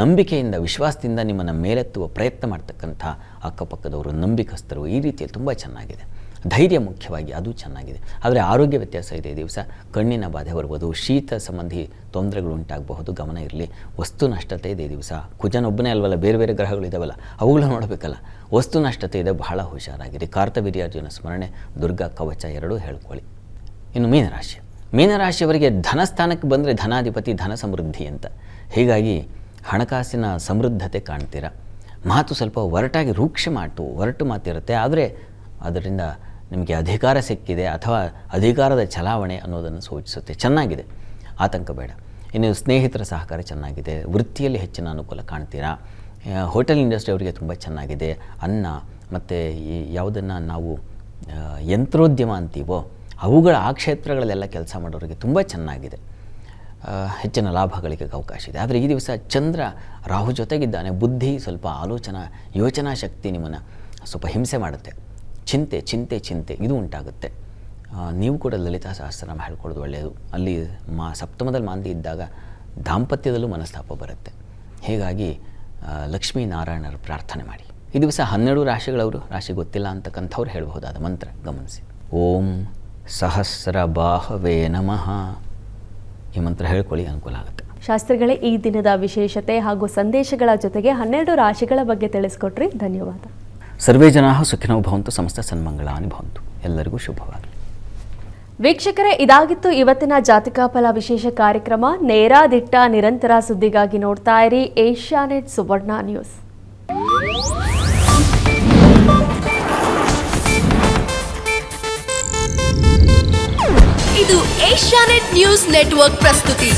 ನಂಬಿಕೆಯಿಂದ ವಿಶ್ವಾಸದಿಂದ ನಿಮ್ಮನ್ನು ಮೇಲೆತ್ತುವ ಪ್ರಯತ್ನ ಮಾಡ್ತಕ್ಕಂಥ ಅಕ್ಕಪಕ್ಕದವರು, ನಂಬಿಕಸ್ಥರು, ಈ ರೀತಿಯಲ್ಲಿ ತುಂಬ ಚೆನ್ನಾಗಿದೆ. ಧೈರ್ಯ ಮುಖ್ಯವಾಗಿ ಅದು ಚೆನ್ನಾಗಿದೆ. ಆದರೆ ಆರೋಗ್ಯ ವ್ಯತ್ಯಾಸ ಇದೆ. ಈ ದಿವಸ ಕಣ್ಣಿನ ಬಾಧೆ ಬರ್ಬೋದು, ಶೀತ ಸಂಬಂಧಿ ತೊಂದರೆಗಳು ಉಂಟಾಗಬಹುದು, ಗಮನ ಇರಲಿ. ವಸ್ತು ನಷ್ಟತೆ ಇದೆ ಈ ದಿವಸ. ಕುಜನೊಬ್ಬನೇ ಅಲ್ವಲ್ಲ, ಬೇರೆ ಬೇರೆ ಗ್ರಹಗಳು ಇದ್ದಾವಲ್ಲ, ಅವುಗಳು ನೋಡಬೇಕಲ್ಲ. ವಸ್ತು ನಷ್ಟತೆ ಇದೆ, ಬಹಳ ಹುಷಾರಾಗಿರಿ. ಕಾರ್ತವೀರ್ಯಾರ್ಜುನ ಸ್ಮರಣೆ, ದುರ್ಗಾ ಕವಚ ಎರಡೂ ಹೇಳ್ಕೊಳ್ಳಿ. ಇನ್ನು ಮೀನರಾಶಿಯವರಿಗೆ ಧನಸ್ಥಾನಕ್ಕೆ ಬಂದರೆ ಧನಾಧಿಪತಿ ಧನ ಸಮೃದ್ಧಿ ಅಂತ, ಹೀಗಾಗಿ ಹಣಕಾಸಿನ ಸಮೃದ್ಧತೆ ಕಾಣ್ತೀರ. ಮಾತು ಸ್ವಲ್ಪ ಒರಟು ಮಾತಿರುತ್ತೆ, ಆದರೆ ಅದರಿಂದ ನಿಮಗೆ ಅಧಿಕಾರ ಸಿಕ್ಕಿದೆ ಅಥವಾ ಅಧಿಕಾರದ ಚಲಾವಣೆ ಅನ್ನೋದನ್ನು ಸೂಚಿಸುತ್ತೆ. ಚೆನ್ನಾಗಿದೆ, ಆತಂಕ ಬೇಡ. ಇನ್ನು ಸ್ನೇಹಿತರ ಸಹಕಾರ ಚೆನ್ನಾಗಿದೆ. ವೃತ್ತಿಯಲ್ಲಿ ಹೆಚ್ಚಿನ ಅನುಕೂಲ ಕಾಣ್ತೀರಾ. ಹೋಟೆಲ್ ಇಂಡಸ್ಟ್ರಿ ಅವರಿಗೆ ತುಂಬ ಚೆನ್ನಾಗಿದೆ. ಅನ್ನ ಮತ್ತು ಯಾವುದನ್ನು ನಾವು ಯಂತ್ರೋದ್ಯಮ ಅಂತೀವೋ ಅವುಗಳ ಆ ಕ್ಷೇತ್ರಗಳಲ್ಲೆಲ್ಲ ಕೆಲಸ ಮಾಡೋರಿಗೆ ತುಂಬ ಚೆನ್ನಾಗಿದೆ. ಹೆಚ್ಚಿನ ಲಾಭಗಳಿಗೆ ಅವಕಾಶ ಇದೆ. ಆದರೆ ಈ ದಿವಸ ಚಂದ್ರ ರಾಹು ಜೊತೆಗಿದ್ದಾನೆ. ಬುದ್ಧಿ ಸ್ವಲ್ಪ ಯೋಚನಾ ಶಕ್ತಿ ನಿಮ್ಮನ್ನು ಸ್ವಲ್ಪ ಹಿಂಸೆ ಮಾಡುತ್ತೆ. ಚಿಂತೆ ಇದು ಉಂಟಾಗುತ್ತೆ. ನೀವು ಕೂಡ ಲಲಿತಾ ಸಹಸ್ರನಾಮ ಹೇಳ್ಕೊಳ್ಳೋದು ಒಳ್ಳೆಯದು. ಅಲ್ಲಿ ಸಪ್ತಮದಲ್ಲಿ ಮಾಂದಿ ಇದ್ದಾಗ ದಾಂಪತ್ಯದಲ್ಲೂ ಮನಸ್ತಾಪ ಬರುತ್ತೆ. ಹೀಗಾಗಿ ಲಕ್ಷ್ಮೀನಾರಾಯಣರ ಪ್ರಾರ್ಥನೆ ಮಾಡಿ. ಈ ದಿವಸ 12 ರಾಶಿಗಳವರು, ರಾಶಿ ಗೊತ್ತಿಲ್ಲ ಅಂತಕ್ಕಂಥವ್ರು ಹೇಳಬಹುದಾದ ಮಂತ್ರ ಗಮನಿಸಿ. ಓಂ ಸಹಸ್ರಬಾಹವೇ ನಮಃ, ಈ ಮಂತ್ರ ಹೇಳ್ಕೊಳ್ಳಿ, ಅನುಕೂಲ ಆಗುತ್ತೆ. ಶಾಸ್ತ್ರಿಗಳೇ, ಈ ದಿನದ ವಿಶೇಷತೆ ಹಾಗೂ ಸಂದೇಶಗಳ ಜೊತೆಗೆ 12 ರಾಶಿಗಳ ಬಗ್ಗೆ ತಿಳಿಸ್ಕೊಟ್ರಿ, ಧನ್ಯವಾದ. ಸರ್ವೇ ಜನಾಃ ಸುಖಿನೋ ಭವಂತು, ಸಮಸ್ತ ಸನ್ಮಂಗಳಾನಿ ಭವಂತು. ಎಲ್ಲರಿಗೂ ಶುಭವಾಗಲಿ. ವೀಕ್ಷಕರೇ, ಇದಾಗಿತ್ತು ಇವತ್ತಿನ ಜಾತಕ ಫಲ ವಿಶೇಷ ಕಾರ್ಯಕ್ರಮ. ನೇರ ದಿಟ್ಟ ನಿರಂತರ ಸುದ್ದಿಗಾಗಿ ನೋಡ್ತಾ ಇರಿ ಏಷ್ಯಾನೆಟ್ ಸುವರ್ಣ ನ್ಯೂಸ್. ಇದು ಏಷ್ಯಾನೆಟ್ ನ್ಯೂಸ್ ನೆಟ್ವರ್ಕ್ ಪ್ರಸ್ತುತಿ.